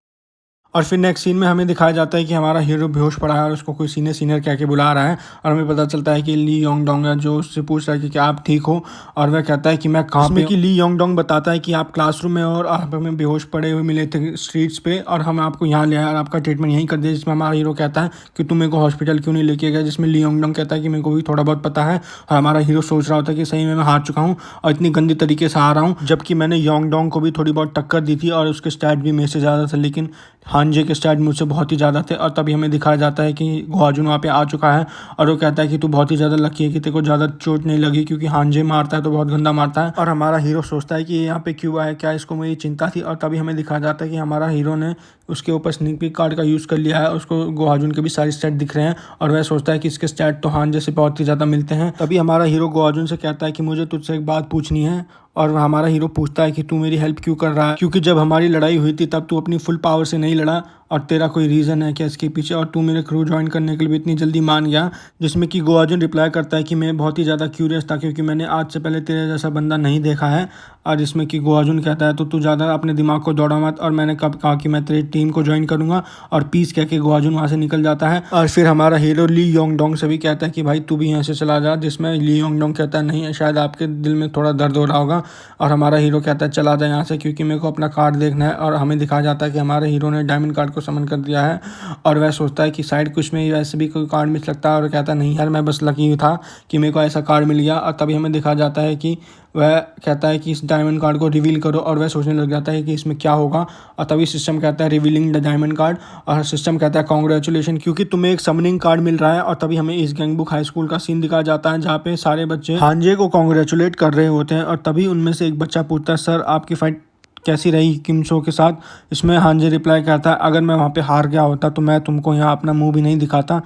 और फिर नेक्स्ट सीन में हमें दिखाया जाता है कि हमारा हीरो बेहोश पड़ा है और उसको कोई सीनियर कह के बुला रहा है और हमें पता चलता है कि ली योंग डोंग है जो उससे पूछ रहा है कि क्या आप ठीक हो। और वह कहता है कि मैं कहाँ पे, कि ली योंग डोंग बताता है कि आप क्लासरूम में और आप हमें बेहोश पड़े हुए मिले थे स्ट्रीट्स पे और हम आपको यहाँ ले आए और आपका ट्रीटमेंट यहीं कर दिया। जिसमें हमारा हीरो कहता है कि तुम मेरे को हॉस्पिटल क्यों नहीं लेके गया। जिसमें ली योंग डोंग कहता है कि मेरे को भी थोड़ा बहुत पता है। और हमारा हीरो सोच रहा होता है कि सही में मैं हार चुका हूँ और इतनी गंदी तरीके से हारा हूँ जबकि मैंने योंग डोंग को भी थोड़ी बहुत टक्कर दी थी और उसके स्टैट भी मेरे से ज़्यादा थे लेकिन हांजे के स्टैट मुझसे बहुत ही ज़्यादा थे। और तभी हमें दिखाया जाता है कि गोहाजुन वहाँ पे आ चुका है और वो कहता है कि तू बहुत ही ज़्यादा लकी है कि तेरे को ज़्यादा चोट नहीं लगी क्योंकि हांजे मारता है तो बहुत गंदा मारता है। और हमारा हीरो सोचता है कि ये यहाँ पे क्यों आया, क्या इसको मेरी चिंता थी। और तभी हमें दिखाया जाता है कि हमारा हीरो ने उसके ऊपर स्नीक पीक कार्ड का यूज़ कर लिया है। उसको गोहाजुन के भी सारे स्टैट दिख रहे हैं और वह सोचता है कि इसके स्टैट तो हांजे से बहुत ही ज़्यादा मिलते हैं। तभी हमारा हीरो गोहाजुन से कहता है कि मुझे तुझसे एक बात पूछनी है। और हमारा हीरो पूछता है कि तू मेरी हेल्प क्यों कर रहा है, क्योंकि जब हमारी लड़ाई हुई थी तब तू अपनी फुल पावर से नहीं लड़ा और तेरा कोई रीज़न है क्या इसके पीछे, और तू मेरे क्रू ज्वाइन करने के लिए भी इतनी जल्दी मान गया। जिसमें कि गोहाजुन रिप्लाई करता है कि मैं बहुत ही ज़्यादा क्यूरियस था क्योंकि मैंने आज से पहले तेरे जैसा बंदा नहीं देखा है। और जिसमें कि गोहाजुन कहता है तो तू ज़्यादा अपने दिमाग को दौड़ा मत, और मैंने कब कहा कि मैं तेरी टीम को ज्वाइन करूँगा, और पीस कह के गोहाजुन वहाँ से निकल जाता है। और फिर हमारा हीरो ली योंग डोंग से भी कहता है कि भाई तू भी यहाँ से चला जा, जिसमें ली योंग डोंग कहता है नहीं, शायद आपके दिल में थोड़ा दर्द हो रहा होगा। और हमारा हीरो कहता है चला जाए यहाँ से क्योंकि मेरे को अपना कार्ड देखना है। और हमें दिखाया जाता है कि हमारे हीरो ने डायमंड कार्ड को समन कर दिया है। और वह सोचता है कि शायद कुछ में वैसे भी कोई कार्ड मिल सकता है, और कहता है नहीं यार मैं बस लकी था कि मेरे को ऐसा कार्ड मिल गया। और तभी हमें दिखा जाता है कि वह कहता है कि इस डायमंड कार्ड को रिवील करो, और वह सोचने लग जाता है कि इसमें क्या होगा। और तभी सिस्टम कहता है रिवीलिंग द डायमंड कार्ड, और सिस्टम कहता है कॉन्ग्रेचुलेशन क्योंकि तुम्हें एक समनिंग कार्ड मिल रहा है। और तभी हमें इस गैंगबुक हाई स्कूल का सीन दिखाया जाता है जहाँ पे सारे बच्चे हांजे को कॉन्ग्रेचुलेट कर रहे होते हैं। और तभी उनमें से एक बच्चा पूछता है सर आपकी फाइट कैसी रही किम सो के साथ। इसमें हांजे रिप्लाई करता है अगर मैं वहाँ पे हार गया होता तो मैं तुमको यहाँ अपना मुंह भी नहीं दिखाता,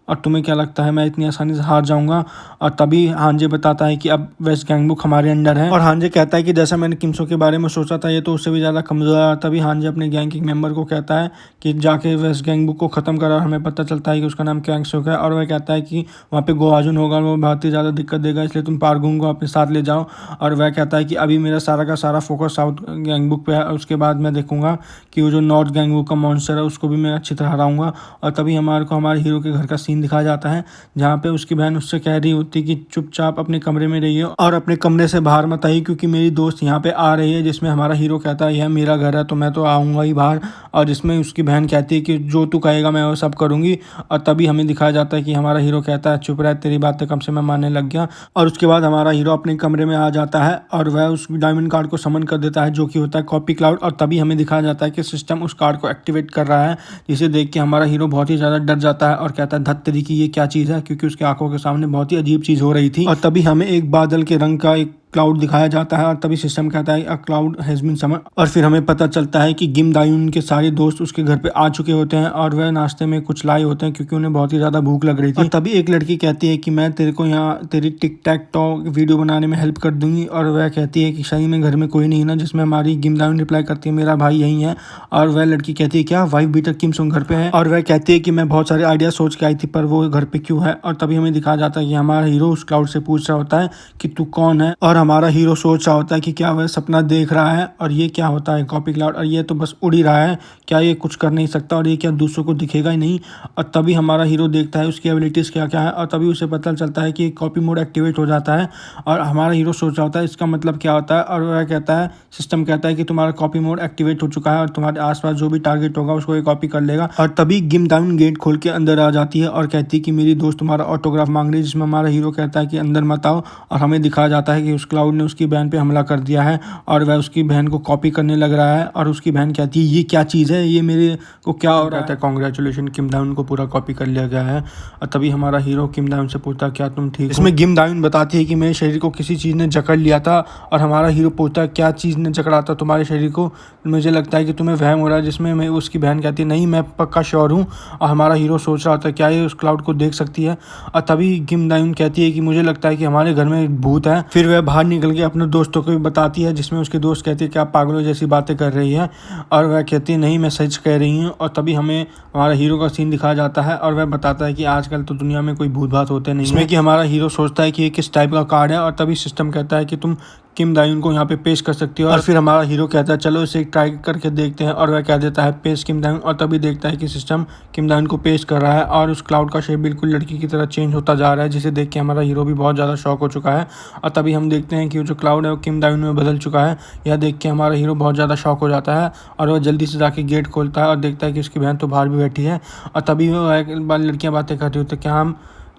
और तुम्हें क्या लगता है मैं इतनी आसानी से हार जाऊंगा। और तभी हांजे बताता है कि अब वेस्ट गैंगबुक हमारे अंडर है, और हांजे कहता है कि जैसा मैंने किमसो के बारे में सोचा था ये तो उससे भी ज़्यादा कमज़ोर है। तभी हांजे अपने गैंग के मेंबर को कहता है कि जाके वेस्ट गैंगबुक को ख़त्म करा, और हमें पता चलता है कि उसका नाम कैंगसोक है। और वह कहता है कि वहाँ पे गोहाजुन होगा, वो बहुत ही ज़्यादा दिक्कत देगा, इसलिए तुम पारगुंग को अपने साथ ले जाओ। और वह कहता है कि अभी मेरा सारा का सारा फोकस साउथ गैंगबुक पे है, और उसके बाद मैं देखूंगा कि वो जो नॉर्थ गैंगबुक का मॉन्स्टर है उसको भी मैं अच्छी तरह हराऊंगा। और तभी हमारे हीरो के घर का सीन दिखाया जाता है जहाँ पे उसकी बहन उससे कह रही होती कि चुपचाप अपने कमरे में रहिए और अपने कमरे से बाहर मत आइए क्योंकि मेरी दोस्त यहाँ पे आ रही है। जिसमें हमारा हीरो कहता है यह मेरा घर है तो मैं तो आऊँगा ही बाहर, और जिसमें उसकी बहन कहती है कि जो तू कहेगा मैं वो सब करूँगी। और तभी हमें दिखाया जाता है कि हमारा हीरो कहता है चुप रह, तेरी बातें कम से मैं मानने लग गया। और उसके बाद हमारा हीरो अपने कमरे में आ जाता है और वह उस डायमंड कार्ड को समन कर देता है जो कि होता है कॉपी क्लाउड। और तभी हमें दिखाया जाता है कि सिस्टम उस कार्ड को एक्टिवेट कर रहा है, जिसे देख के हमारा हीरो बहुत ही ज़्यादा डर जाता है और कहता है धत तेरी की ये क्या चीज़ है, क्योंकि उसकी आंखों के सामने बहुत ही अजीब चीज़ हो रही थी। और तभी हमें एक बादल के रंग का एक क्लाउड दिखाया जाता है, और तभी सिस्टम कहता है अ क्लाउड हैज़ बीन समन। और फिर हमें पता चलता है कि गिम दायुन के सारे दोस्त उसके घर पे आ चुके होते हैं, और वह नाश्ते में कुछ लाए होते हैं क्योंकि उन्हें बहुत ही ज़्यादा भूख लग रही थी। और तभी एक लड़की कहती है कि मैं तेरे को यहाँ तेरी टिक टैक टॉक वीडियो बनाने में हेल्प कर दूंगी। और वह कहती है कि सही में घर में कोई नहीं ना, जिसमें हमारी गिम दायुन रिप्लाई करती है मेरा भाई यही है। और वह लड़की कहती है क्या वाइफ बीटर किम सुंग घर पे है, और वह कहती है कि मैं बहुत सारे आइडिया सोच के आई थी पर वो घर पे क्यों है। और तभी हमें दिखाया जाता है कि हमारा हीरो उस क्लाउड से पूछ रहा होता है कि तू कौन है, और हमारा हीरो सोच रहा होता है कि क्या वह सपना देख रहा है और ये क्या होता है कॉपी क्लाउड, और ये तो बस उड़ ही रहा है, क्या ये कुछ कर नहीं सकता और ये क्या दूसरों को दिखेगा ही नहीं। और तभी हमारा हीरो देखता है उसकी एबिलिटीज़ क्या क्या है, और तभी उसे पता चलता है कि कॉपी मोड एक्टिवेट हो जाता है। और हमारा हीरो सोच रहा होता है इसका मतलब क्या होता है, और वह कहता है सिस्टम कहता है कि तुम्हारा कॉपी मोड एक्टिवेट हो चुका है और तुम्हारे आसपास जो भी टारगेट होगा उसको ये कॉपी कर लेगा। और तभी गिम दाउन गेट खोल के अंदर आ जाती है और कहती है कि मेरी दोस्त तुम्हारा ऑटोग्राफ मांग रही है, जिसमें हमारा हीरो कहता है कि अंदर मत आओ। और हमें दिखाया जाता है कि उस क्लाउड ने उसकी बहन पे हमला कर दिया है और वह उसकी बहन को कॉपी करने लग रहा है। और उसकी बहन कहती है ये क्या चीज़ है, ये मेरे को क्या हो रहा है। कॉन्ग्रेचुलेशन किम दाउन को पूरा कॉपी कर लिया गया है। और तभी हमारा हीरो किम दाउन से पूछता है क्या तुम ठीक हो। इसमें किम दाउन बताती है कि मेरे शरीर को किसी चीज़ ने जकड़ लिया था, और हमारा हीरो पूछता है क्या चीज़ ने जकड़ा था तुम्हारे शरीर को, मुझे लगता है कि तुम्हें वहम हो रहा है। जिसमें मैं उसकी बहन कहती है नहीं मैं पक्का श्योर हूँ। और हमारा हीरो सोच रहा होता है क्या ये उस क्लाउड को देख सकती है। और तभी किम दाउन कहती है कि मुझे लगता है कि हमारे घर में एक भूत है। फिर वह बाहर निकल के अपने दोस्तों को भी बताती है, जिसमें उसके दोस्त कहते हैं कि आप पागलों जैसी बातें कर रही है, और वह कहती है नहीं मैं सच कह रही हूँ। और तभी हमें हमारा हीरो का सीन दिखाया जाता है और वह बताता है कि आजकल तो दुनिया में कोई भूत भात होते नहीं, इसमें कि हमारा हीरो सोचता है कि ये किस टाइप का कार्ड है। और तभी सिस्टम कहता है कि तुम किम दायुन को यहाँ पे पेश कर सकती हो। और फिर हमारा हीरो कहता है चलो इसे ट्राई करके देखते हैं, और वह कह देता है पेश किम दायुन। और तभी देखता है कि सिस्टम किम दायुन को पेश कर रहा है और उस क्लाउड का शेप बिल्कुल लड़की की तरह चेंज होता जा रहा है, जिसे देख के हमारा हीरो भी बहुत ज़्यादा शॉक हो चुका है। और तभी हम देखते हैं कि वो जो क्लाउड है वो किम दायुन में बदल चुका है। यह देख के हमारा हीरो बहुत ज़्यादा शॉक हो जाता है और वह जल्दी से जाके गेट खोलता है और देखता है कि उसकी बहन तो बाहर भी बैठी है। और तभी वो लड़कियाँ बातें कर रही होती है क्या हम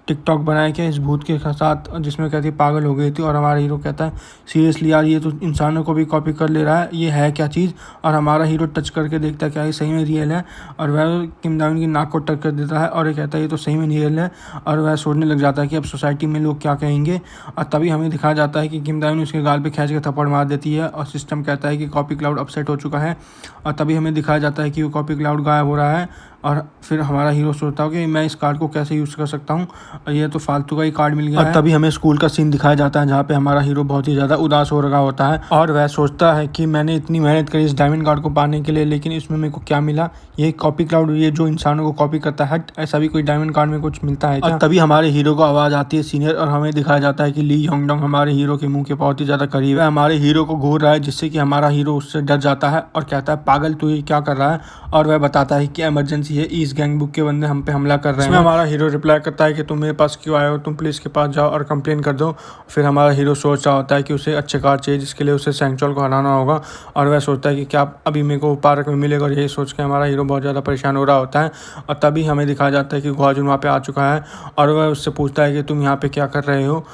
टिकटॉक बनाए क्या इस भूत के साथ, जिसमें कहती पागल हो गई थी। और हमारा हीरो कहता है सीरियसली यार ये तो इंसानों को भी कॉपी कर ले रहा है, ये है क्या चीज़। और हमारा हीरो टच करके देखता है क्या ये सही में रियल है, और वह किम दाउन की नाक को टच कर देता है और ये कहता है ये तो सही में रियल है। और वह सोचने लग जाता है कि अब सोसाइटी में लोग क्या कहेंगे। और तभी हमें दिखाया जाता है कि किम दाउन उसके गाल पे खींच के थप्पड़ मार देती है और सिस्टम कहता है कि कॉपी क्लाउड अपसेट हो चुका है। और तभी हमें दिखाया जाता है कि वो कॉपी क्लाउड गायब हो रहा है। और फिर हमारा हीरो सोचता है कि मैं इस कार्ड को कैसे यूज़ कर सकता हूँ, और ये तो फालतू का ही कार्ड मिल गया है। तभी हमें स्कूल का सीन दिखाया जाता है जहाँ पे हमारा हीरो बहुत ही ज़्यादा उदास हो रहा होता है और वह सोचता है कि मैंने इतनी मेहनत करी इस डायमंड कार्ड को पाने के लिए, लेकिन इसमें मेरे को क्या मिला, ये कॉपी क्लाउड ये जो इंसानों को कॉपी करता है, ऐसा भी कोई डायमंड कार्ड में कुछ मिलता है क्या। और तभी हमारे हीरो को आवाज़ आती है सीनियर, और हमें दिखाया जाता है कि ली योंगडोंग हमारे हीरो के मुँह के बहुत ही ज़्यादा करीब है, हमारे हीरो को घूर रहा है, जिससे कि हमारा हीरो उससे डर जाता है और कहता है पागल तू ये क्या कर रहा है। और वह बताता है कि इमरजेंसी ये ईस्ट गैंग बुक के बंदे हम पे हमला कर रहे हैं। हमारा हीरो रिप्लाई करता है कि तुम मेरे पास क्यों आए हो, तुम पुलिस के पास जाओ और कंप्लेन कर दो। फिर हमारा हीरो सोच रहा होता है कि उसे अच्छे कार चाहिए, जिसके लिए उसे सैंगचोल को हराना होगा। और वह सोचता है कि क्या अभी मेरे को पार्क में मिलेगा, और यही सोच के हमारा हीरो बहुत ज़्यादा परेशान हो रहा होता है। और तभी हमें दिखाया जाता है कि गुआजुन वहाँ पे आ चुका है और वह उससे पूछता है कि तुम यहाँ पे क्या कर रहे हो,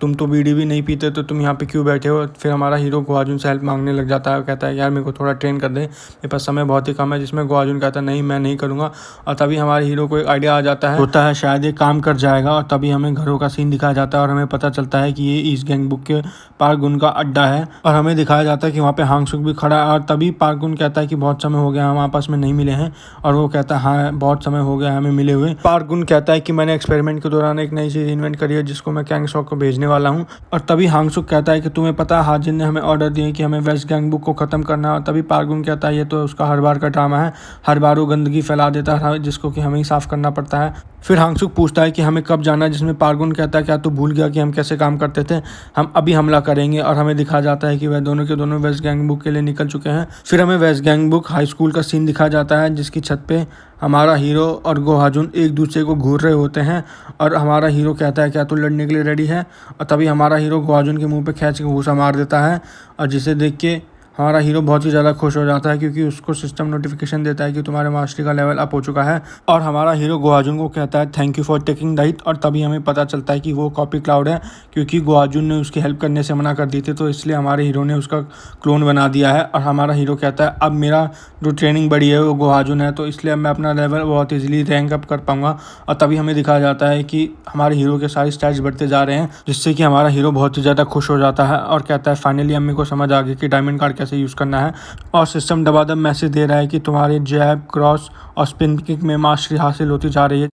तुम तो बीड़ी भी नहीं पीते तो तुम यहाँ पे क्यों बैठे हो। फिर हमारा हीरो गुआजुन से हेल्प मांगने लग जाता है। कहता है यार मेरे को थोड़ा ट्रेन कर दे, मेरे पास समय बहुत ही कम है। जिसमें गुआजुन कहता है नहीं मैं नहीं करूँगा। और तभी हमारे हीरो को एक आइडिया आ जाता है शायद ये काम कर जाएगा। और तभी हमें घरों का सीन दिखाया जाता है और हमें पता चलता है कि ये ईस्ट गैंग बुक के पार्गुन का अड्डा है। और हमें दिखाया जाता है कि वहाँ पे हांगसुक भी खड़ा है। और तभी पार्गुन कहता है कि बहुत समय हो गया हम आपस में नहीं मिले हैं। और वो कहता है हाँ बहुत समय हो गया हमें मिले हुए। पार्गुन कहता है कि मैंने एक्सपेरिमेंट के दौरान एक नई चीज़ इन्वेंट करी है जिसको मैं कैंगसॉक को भेजने वाला हूँ। और तभी हांगसुक कहता है कि तुम्हें पता है हाजिन ने हमें ऑर्डर दिए कि हमें वेस्ट गैंग बुक को ख़त्म करना है। और तभी पार्गुन कहता है ये तो उसका हर बार का ड्रामा है, हर बार वो गंदगी फैला देता है जिसको कि हमें ही साफ़ करना पड़ता है। फिर हांगसुक पूछता है कि हमें कब जाना है, जिसमें पार्गुन कहता है क्या तू भूल गया कि हम कैसे काम करते थे, हम अभी हमला करेंगे। और हमें दिखाया जाता है कि वह दोनों के दोनों वेस्ट गैंग बुक के लिए निकल चुके हैं। फिर हमें west Gangbuk high school का सीन दिखाया जाता है जिसकी छत पे हमारा हीरो और गोहाजुन एक दूसरे को घूर रहे होते हैं। और हमारा हीरो कहता है क्या तू लड़ने के लिए रेडी है। और तभी हमारा हीरो गोहाजुन के मुंह पे खींच के घूसा मार देता है। और जिसे देख के हमारा हीरो बहुत ही ज़्यादा खुश हो जाता है क्योंकि उसको सिस्टम नोटिफिकेशन देता है कि तुम्हारे मास्टरी का लेवल अप हो चुका है। और हमारा हीरो गोहाजुन को कहता है thank you for taking the hit. और तभी हमें पता चलता है कि वो कॉपी क्लाउड है क्योंकि गोहाजुन ने उसकी हेल्प करने से मना कर दी थी, तो इसलिए हमारे हीरो ने उसका क्लोन बना दिया है। और हमारा हीरो कहता है अब मेरा जो ट्रेनिंग बढ़ी है वो गोहाजुन है, तो इसलिए अब मैं अपना लेवल बहुत ईजिली रैंक अप कर पाऊंगा। और तभी हमें दिखाया जाता है कि हमारे हीरो के सारे स्टैट्स बढ़ते जा रहे हैं, जिससे कि हमारा हीरो बहुत ही ज़्यादा खुश हो जाता है और कहता है फाइनली अब मेरे को समझ आ गई कि डायमंड कार्ड कैसे यूज़ करना है। और सिस्टम दबादब मैसेज दे रहा है कि तुम्हारे जैब, क्रॉस और स्पिन किक में मास्टरी हासिल होती जा रही है।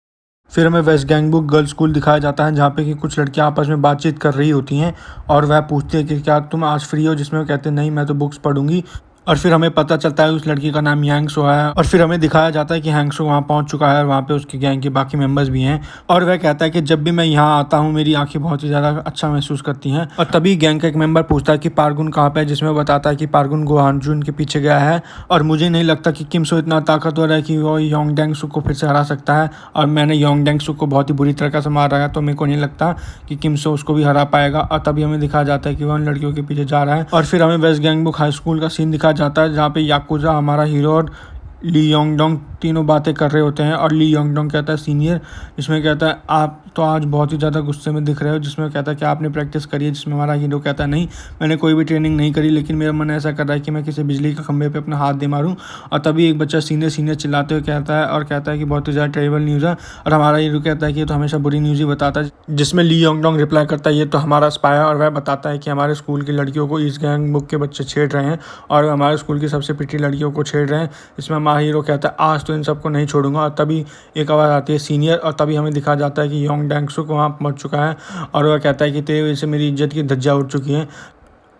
फिर हमें west Gangbuk girls school दिखाया जाता है जहाँ पे कि कुछ लड़कियाँ आपस में बातचीत कर रही होती हैं और वह पूछती है कि क्या तुम आज फ्री हो, जिसमें वो कहते हैं नहीं मैं तो बुक्स पढ़ूंगी। और फिर हमें पता चलता है उस लड़की का नाम हैंगसो है। और फिर हमें दिखाया जाता है कि हैंगसो वहाँ पहुँच चुका है और वहाँ पे उसके गैंग के बाकी मेंबर्स भी हैं। और वह कहता है कि जब भी मैं यहाँ आता हूँ मेरी आंखें बहुत ही ज़्यादा अच्छा महसूस करती हैं। और तभी गैंग का एक मेंबर पूछता है कि पार्गुन कहाँ पे है, जिसमें वो बताता है कि पार्गुन गोहाजुन के पीछे गया है। और मुझे नहीं लगता कि किमसो इतना ताकतवर है कि वो योंगडेंगसुक को फिर से हरा सकता है। और मैंने योंगडेंगसुक को बहुत ही बुरी तरीके से मारा है, तो मेरे को नहीं लगता कि किमसो उसको भी हरा पाएगा। और तभी हमें दिखाया जाता है कि वह उन लड़कियों के पीछे जा रहा है। और फिर हमें west Gangbuk high school का सीन दिखाया जाता है जहाँ पे याकुजा, हमारा हीरो और ली योंगडोंग तीनों बातें कर रहे होते हैं। और ली योंगडोंग कहता है सीनियर, जिसमें कहता है आप तो आज बहुत ही ज़्यादा गुस्से में दिख रहे हो। जिसमें कहता है कि आपने प्रैक्टिस करी है, जिसमें हमारा हीरो कहता है नहीं मैंने कोई भी ट्रेनिंग नहीं करी, लेकिन मेरा मन ऐसा कर रहा है कि मैं किसी बिजली के खंभे पे अपना हाथ दे मारूं। और तभी एक बच्चा सीनियर सीनियर चिल्लाते हुए कहता है और कहता है कि बहुत ही ज़्यादा टेरिबल न्यूज़ है। और हमारा हीरो कहता है कि ये तो हमेशा बुरी न्यूज़ ही बताता है, जिसमें ली योंगडोंग रिप्लाई करता है ये तो हमारा स्पाई है। और वह बताता है कि हमारे स्कूल की लड़कियों को ईस्ट गैंग बुक के बच्चे छेड़ रहे हैं और हमारे स्कूल की सबसे पिटी लड़कियों को छेड़ रहे हैं। इसमें हमारा हीरो कहता है आज तो इन सबको नहीं छोड़ूंगा। और तभी एक आवाज़ आती है सीनियर। और तभी हमें दिखाया जाता है कि योंगडेंगसुक वहाँ पहुँच चुका है और वह कहता है कि तेरे वजह से मेरी इज्जत की धज्जियाँ उड़ चुकी हैं।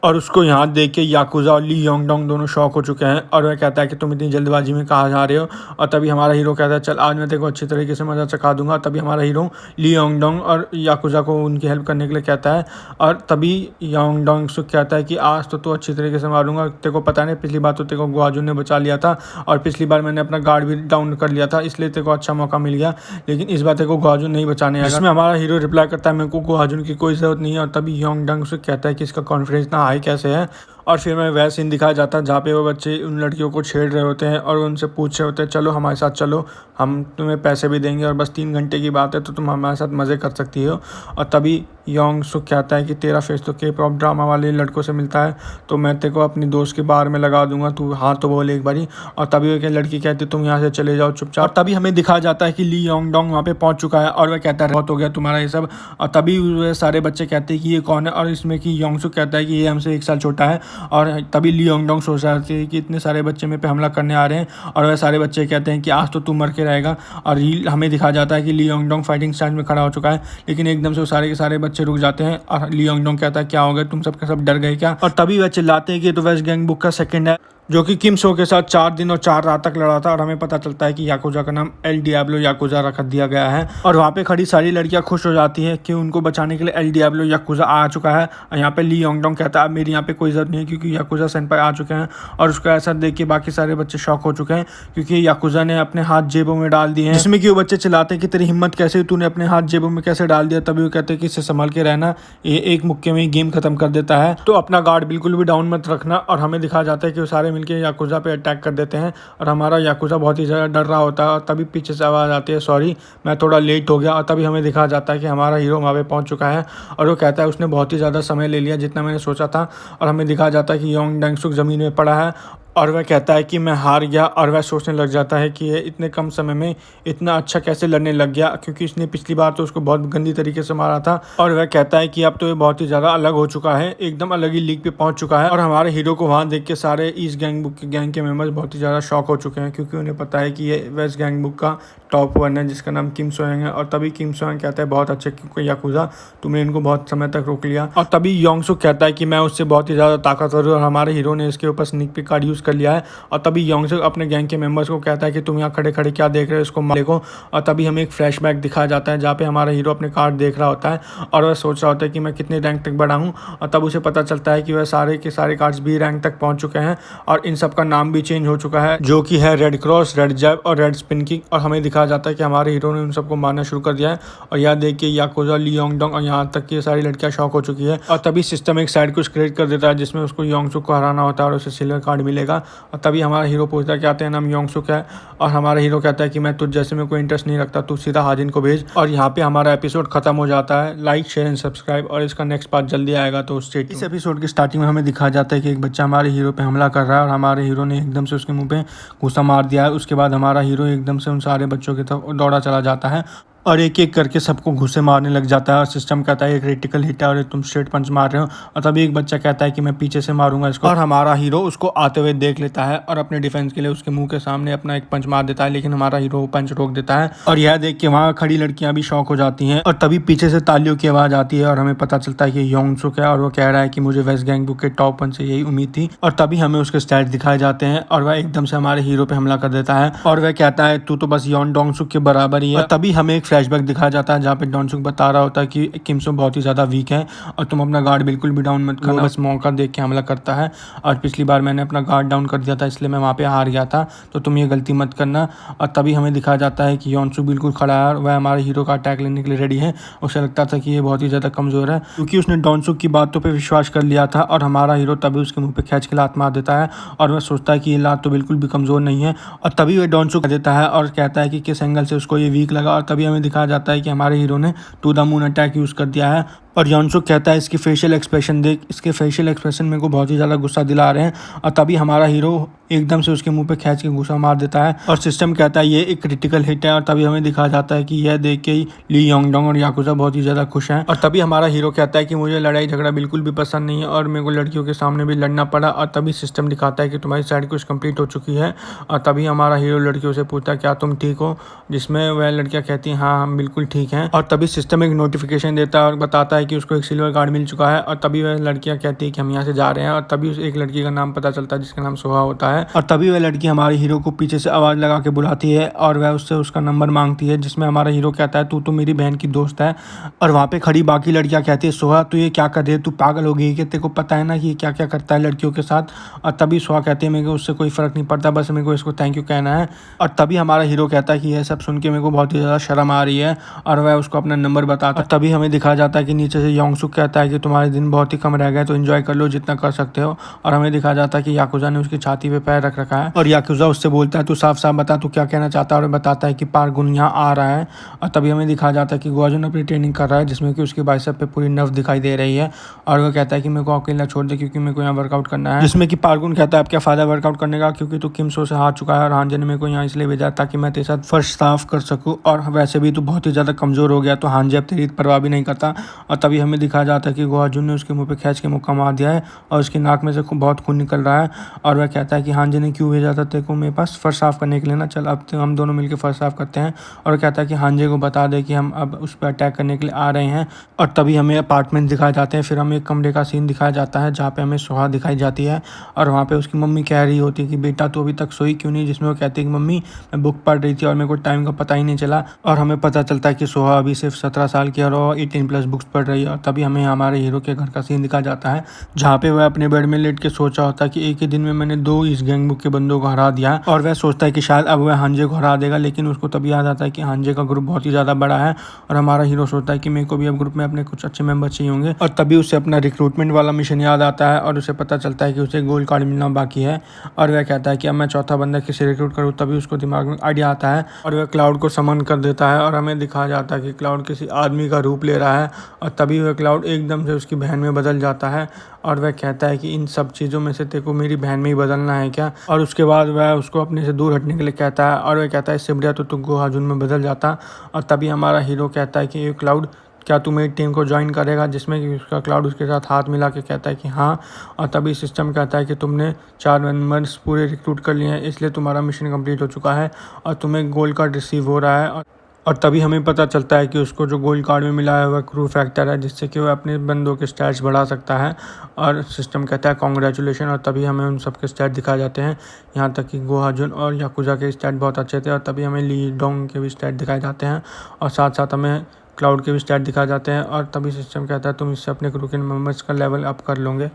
और उसको यहाँ देख के याकुजा और ली योंगडोंग दोनों शॉक हो चुके हैं और वह कहता है कि तुम इतनी जल्दबाजी में कहाँ जा रहे हो। और तभी हमारा हीरो कहता है चल आज मैं तेरे को अच्छी तरीके से मज़ा चखा दूंगा। तभी हमारा हीरो ली योंगडोंग और याकुजा को उनकी हेल्प करने के लिए कहता है। और तभी योंगडोंगसुक कहता है कि आज तो तू अच्छी तरीके से मारूंगा, तेरे को पता नहीं पिछली बार तो तेरे को गोहाजुन ने बचा लिया था और पिछली बार मैंने अपना गार्ड भी डाउन कर लिया था, इसलिए तेरे को अच्छा मौका मिल गया, लेकिन इस बार तेरे को गोहाजुन नहीं बचाने आएगा। इसमें हमारा हीरो रिप्लाई करता है मेरे को गोहाजुन की कोई ज़रूरत नहीं है। और तभी योंगडोंगसुक कहता है कि इसका कॉन्फिडेंस ना हाई कैसे है। और फिर मैं वह सीन दिखाया जाता है जहाँ पे वो बच्चे उन लड़कियों को छेड़ रहे होते हैं और उनसे पूछ रहे होते हैं चलो हमारे साथ चलो, हम तुम्हें पैसे भी देंगे और बस 3 घंटे की बात है तो तुम हमारे साथ मज़े कर सकती हो। और तभी योंगसुक कहता है कि तेरा फेस तो के पॉप ड्रामा वाले लड़कों से मिलता है, तो मैं तेरे को अपनी दोस्त के बार में लगा दूंगा, तू हाँ तो बोले एक बारी। और तभी वो लड़की कहती तुम यहाँ से चले जाओ चुपचाप। तभी हमें दिखाया जाता है कि ली योंगडोंग वहाँ पे पहुँच चुका है और वह कहता है बहुत हो गया तुम्हारा ये सब। और तभी वह सारे बच्चे कहते हैं कि ये कौन है, और इसमें कि योंगसुक कहता है कि ये हमसे 1 साल छोटा है। और तभी ली योंगडोंग सोच रहे थे कि इतने सारे बच्चे मेरे पे हमला करने आ रहे हैं और वह सारे बच्चे कहते हैं कि आज तो तू मर के रहेगा। और हमें दिखाया जाता है कि ली योंगडोंग फाइटिंग स्टैंड में खड़ा हो चुका है, लेकिन एकदम से वो सारे के सारे बच्चे रुक जाते हैं। और ली योंगडोंग कहता है क्या हो गया, तुम सब के सब डर गए क्या। और तभी वह चिल्लाते हैं कि ये तो वेस्ट गैंग बुक का सेकंड है जो कि किम सो के साथ 4 दिन और 4 रात तक लड़ा था। और हमें पता चलता है कि याकुजा का नाम एल डियाब्लो याकुजा रख दिया गया है। और वहाँ पे खड़ी सारी लड़कियाँ खुश हो जाती है कि उनको बचाने के लिए एल डियाब्लो याकुजा आ चुका है। और यहाँ पे ली योंगडोंग कहता है अब मेरी यहाँ पे कोई ज़रूरत नहीं है क्योंकि याकुजा सेनपाई आ चुके हैं। और उसको ऐसा देख के बाकी सारे बच्चे शॉक हो चुके हैं क्योंकि याकुजा ने अपने हाथ जेबों में डाल दिए हैं, जिसमें कि वो बच्चे चिल्लाते हैं कि तेरी हिम्मत कैसे, तूने अपने हाथ जेबों में कैसे डाल दिया। तभी वो कहते हैं कि इससे संभल के रहना, ये एक मुक्के में गेम खत्म कर देता है, तो अपना गार्ड बिल्कुल भी डाउन मत रखना। और हमें दिखाया जाता है कि वो सारे मिलकर याकुजा पे अटैक कर देते हैं और हमारा याकुजा बहुत ही ज़्यादा डर रहा होता है। और तभी पीछे से आवाज़ आती है सॉरी मैं थोड़ा लेट हो गया। और तभी हमें दिखाया जाता है कि हमारा हीरो वहाँ पे पहुँच चुका है और वो कहता है उसने बहुत ही ज़्यादा समय ले लिया जितना मैंने सोचा था। और हमें दिखाया जाता है कि योंग डंगसुक ज़मीन में पड़ा है और वह कहता है कि मैं हार गया। और वह सोचने लग जाता है कि ये इतने कम समय में इतना अच्छा कैसे लड़ने लग गया, क्योंकि इसने पिछली बार तो उसको बहुत गंदी तरीके से मारा था। और वह कहता है कि अब तो ये बहुत ही ज़्यादा अलग हो चुका है, एकदम अलग ही लीग पे पहुंच चुका है। और हमारे हीरो को वहाँ देख के सारे ईस्ट गैंग के मेंबर्स बहुत ही ज़्यादा शॉक हो चुके हैं क्योंकि उन्हें पता है कि ये वेस्ट गैंग बुक का टॉप 1 है जिसका नाम किम सोएंग है। और तभी किम सोएंग कहता है बहुत अच्छे क्योंकि याकुजा तुमने इनको बहुत समय तक रोक लिया। और तभी योंगसुक कहता है कि मैं उससे बहुत ही ज़्यादा ताकतवर हूँ और हमारे हीरो ने इसके ऊपर स्निक पिक कार्ड यूज़ कर लिया है। और तभी योंगसुक अपने गैंग के मेंबर्स को कहता है कि तुम यहाँ खड़े खड़े क्या देख रहे हो, इसको मार देखो। और तभी हमें एक फ्लैशबैक दिखाया जाता है जहाँ पे हमारा हीरो अपने कार्ड देख रहा होता है और वह सोच रहा होता है कि मैं कितने रैंक तक बढ़ा हूँ। और तब उसे पता चलता है कि वह सारे के सारे कार्ड्स बी रैंक तक पहुँच चुके हैं और इन सब का नाम भी चेंज हो चुका है, जो कि है रेड क्रॉस, रेड जैब और रेड स्पिन किंग। और हमें दिखाया जाता है कि हमारे हीरो ने उन सबको मारना शुरू कर दिया है। और यह देख के याकुजा, ली योंगडोंग और यहाँ तक कि ये सारी लड़कियाँ शॉक हो चुकी है। और तभी सिस्टम एक साइड कुछ क्रिएट कर देता है जिसमें उसको योंगसुक को हराना होता है और उसे सिल्वर कार्ड मिलेगा। और तभी हमारा हीरो पूछता है क्या तेरा नाम योंगसुक है। और हमारा हीरो कहता है कि मैं तुझ जैसे में कोई इंटरेस्ट नहीं रखता, तू सीधा हाजिन को भेज। और यहाँ पे हमारा एपिसोड खत्म हो जाता है। लाइक शेयर एंड सब्सक्राइब और इसका नेक्स्ट पार्ट जल्दी आएगा तो स्टे ट्यून्ड। इस एपिसोड की स्टार्टिंग में हमें दिखाया जाता है कि एक बच्चा हमारे हीरो पे हमला कर रहा है और हमारे हीरो ने एकदम से उसके मुंह पे घूसा मार दिया है। उसके बाद हमारा हीरो एकदम से उन सारे बच्चों की तरफ दौड़ा चला जाता है और एक एक करके सबको घुसे मारने लग जाता है। और सिस्टम कहता है ये क्रिटिकल हिट है और तुम स्ट्रेट पंच मार रहे हो। और तभी एक बच्चा कहता है कि मैं पीछे से मारूंगा इसको। और हमारा हीरो उसको आते हुए देख लेता है और अपने डिफेंस के लिए उसके मुंह के सामने अपना एक पंच मार देता है, लेकिन हमारा हीरो वो पंच रोक देता है। और यह देख के वहाँ खड़ी लड़कियां भी शॉक हो जाती हैं। और तभी पीछे से तालियों की आवाज़ आती है और हमें पता चलता है कि योंगसुक है और वो कह रहा है कि मुझे वेस्ट गैंग बुक के टॉप 1 से यही उम्मीद थी। और तभी हमें उसके स्टैट्स दिखाए जाते हैं और वह एकदम से हमारे हीरो पे हमला कर देता है और वह कहता है तू तो बस योंगडोंगसुक के बराबर ही है। और तभी हमें एक फ्लैशबैक दिखाया जाता है जहाँ पे डॉनसुक बता रहा होता है कि किम सो बहुत ही ज़्यादा वीक है और तुम अपना गार्ड बिल्कुल भी डाउन मत करना, बस मौका देख के हमला करता है। और पिछली बार मैंने अपना गार्ड डाउन कर दिया था इसलिए मैं वहाँ पे हार गया था, तो तुम ये गलती मत करना। और तभी हमें दिखाया जाता है कि योंगसुक बिल्कुल खड़ा है और वह हमारे हीरो का अटैक लेने के लिए रेडी है। उसे लगता था कि ये बहुत ही ज़्यादा कमज़ोर है क्योंकि उसने डॉनसुक की बातों पर विश्वास कर लिया था। और हमारा हीरो तभी उसके मुँह पर खींच के लात मार देता है और वह सोचता है कि ये लात तो बिल्कुल भी कमज़ोर नहीं है। और तभी वह डॉनसुक देता है और कहता है कि किस एंगल से उसको ये वीक लगा। और तभी हमें दिखाया जाता है कि हमारे हीरो ने to the moon attack use कर दिया है। और योंगसुक कहता है इसकी फेशियल एक्सप्रेशन देख, इसके फेशियल एक्सप्रेशन मेरे को बहुत ही ज़्यादा गुस्सा दिला रहे हैं। और तभी हमारा हीरो एकदम से उसके मुंह पे खींच के गुस्सा मार देता है और सिस्टम कहता है ये एक क्रिटिकल हिट है। और तभी हमें दिखाया जाता है कि यह देख के ही ली योंगडोंग और याकुजा बहुत ही ज़्यादा खुश हैं। और तभी हमारा हीरो कहता है कि मुझे लड़ाई झगड़ा बिल्कुल भी पसंद नहीं है और मेरे को लड़कियों के सामने भी लड़ना पड़ा। और तभी सिस्टम दिखाता है कि तुम्हारी साइड कुछ कंप्लीट हो चुकी है। और तभी हमारा हीरो लड़कियों से पूछता है क्या तुम ठीक हो, जिसमें वह लड़कियाँ कहती हैं हाँ हम बिल्कुल ठीक हैं। और तभी सिस्टम एक नोटिफिकेशन देता है और बताता है कि उसको एक सिल्वर कार्ड मिल चुका है। और तभी वह लड़कियां कहती है कि हम यहाँ से जा रहे हैं। और तभी उस एक लड़की का नाम पता चलता है जिसका नाम सोहा होता है। और तभी वह लड़की हमारे हीरो को पीछे से आवाज़ लगा के बुलाती है और वह उससे उसका नंबर मांगती है, जिसमें हमारा हीरो कहता है तू तो मेरी बहन की दोस्त है। और वहाँ पे खड़ी बाकी लड़कियाँ कहती है सोहा तू ये क्या कर रही है, तू पागल हो गई है, तेरे को पता है ना कि ये क्या क्या करता है लड़कियों के साथ। और तभी सोहा कहती है मेरे को उससे कोई फ़र्क नहीं पड़ता, बस मेरे को इसको थैंक यू कहना है। और तभी हमारा हीरो कहता है कि यह सब सुन के मेरे को बहुत ही ज़्यादा शर्म आ रही है और वह उसको अपना नंबर बताता है। तभी हमें दिखाया जाता है कि नीचे से योंगसुक कहता है कि तुम्हारे दिन बहुत ही कम रह गए तो एंजॉय कर लो जितना कर सकते हो। और हमें दिखाया जाता है कि याकुजा ने उसकी छाती पे पैर रख रखा है और याकुजा उससे बोलता है तू साफ साफ बता तू क्या कहना चाहता है। और बताता है कि पारगुन यहाँ आ रहा है। और तभी हमें दिखाया जाता है कि गोजुन अपनी ट्रेनिंग कर रहा है जिसमें कि उसकी बाइसेप पे पूरी नर्व दिखाई दे रही है। और वो कहता है कि मेरे को अकेला छोड़ दे क्योंकि मेरे को यहाँ वर्कआउट करना है, जिसमें कि पारगुन कहता है अब क्या फ़ायदा वर्कआउट करने का क्योंकि तू किम सो से हार चुका है और हांजे ने मेरे को यहाँ इसलिए भेजा ताकि मैं तेरे साथ फर्श साफ कर सकूँ। और वैसे भी तू बहुत ही ज़्यादा कमज़ोर हो गया तो हांजे अब तेरी परवाह भी नहीं करता। और और तभी हमें दिखाया जाता है कि गो अर्जुन ने उसके मुंह पे खींच के मुक्का मार दिया है और उसकी नाक में से बहुत खून निकल रहा है। और वह कहता है कि हांजे ने क्यों भेजा था तेरे को मेरे पास फर्श साफ करने के लिए ना, चल अब तो हम दोनों मिलकर फर्श साफ करते हैं। और वह कहता है कि हांजे को बता दे कि हम अब उस पर अटैक करने के लिए आ रहे हैं। और तभी हमें अपार्टमेंट दिखाए जाते हैं। फिर हमें एक कमरे का सीन दिखाया जाता है जहाँ पे हमें सुहा दिखाई जाती है और वहाँ पे उसकी मम्मी कह रही होती है कि बेटा तो अभी तक सोई क्यों नहीं, जिसमें वो कहती है कि मम्मी मैं बुक पढ़ रही थी और मेरे को टाइम का पता ही नहीं चला। और हमें पता चलता है कि सोहा अभी सिर्फ 17 साल की और वो 18+ बुक्स पढ़ रही है। और तभी हमें हमारे हीरो के घर का सीन दिखाया जाता है जहाँ पे वह अपने बेड में लेट के सोचा होता है कि एक ही दिन में मैंने 2 इस गैंग बुक के बंदों को हरा दिया। और वह सोचता है कि शायद अब वह हांजे को हरा देगा, लेकिन उसको तभी याद आता है कि हांजे का ग्रुप बहुत ही ज़्यादा बड़ा है। और हमारा हीरो सोचता है कि मेरे को भी अब ग्रुप में अपने कुछ अच्छे मेंबर चाहिए होंगे। और तभी उसे अपना रिक्रूटमेंट वाला मिशन याद आता है और उसे पता चलता है कि उसे गोल्ड कार्ड मिलना बाकी है। और वह कहता है कि अब मैं चौथा बंदा किसे रिक्रूट करूँ। तभी उसको दिमाग में आइडिया आता है और वह क्लाउड को समन कर देता है और हमें दिखाया जाता है कि क्लाउड किसी आदमी का रूप ले रहा है। और तभी वह क्लाउड एकदम से उसकी बहन में बदल जाता है और वह कहता है कि इन सब चीज़ों में से तेरे को मेरी बहन में ही बदलना है क्या। और उसके बाद वह उसको अपने से दूर हटने के लिए कहता है और वह कहता है इससे बढ़िया तो तू गो अर्जुन में बदल जाता। और तभी हमारा हीरो कहता है कि ये क्लाउड क्या तू मेरी टीम को ज्वाइन करेगा, जिसमें कि उसका क्लाउड उसके साथ हाथ मिला के कहता है कि हाँ। और तभी सिस्टम कहता है कि तुमने 4 मेंबर्स पूरे रिक्रूट कर लिए हैं, इसलिए तुम्हारा मिशन कंप्लीट हो चुका है और तुम्हें गोल्ड कार्ड रिसीव हो रहा है। और तभी हमें पता चलता है कि उसको जो गोल्ड कार्ड में मिला है वह क्रू फैक्टर है, जिससे कि वह अपने बंदों के स्टैट्स बढ़ा सकता है। और सिस्टम कहता है कॉन्ग्रेचुलेशन। और तभी हमें उन सब के स्टैट दिखाए जाते हैं, यहाँ तक कि गो अर्जुन और याकुजा के स्टैट बहुत अच्छे थे। और तभी हमें ली डोंग के भी स्टैट दिखाए जाते हैं और साथ साथ हमें क्लाउड के भी स्टैट दिखाए जाते हैं। और तभी सिस्टम कहता है तुम इससे अपने क्रू के मेंबर्स का लेवल अप कर लोगे।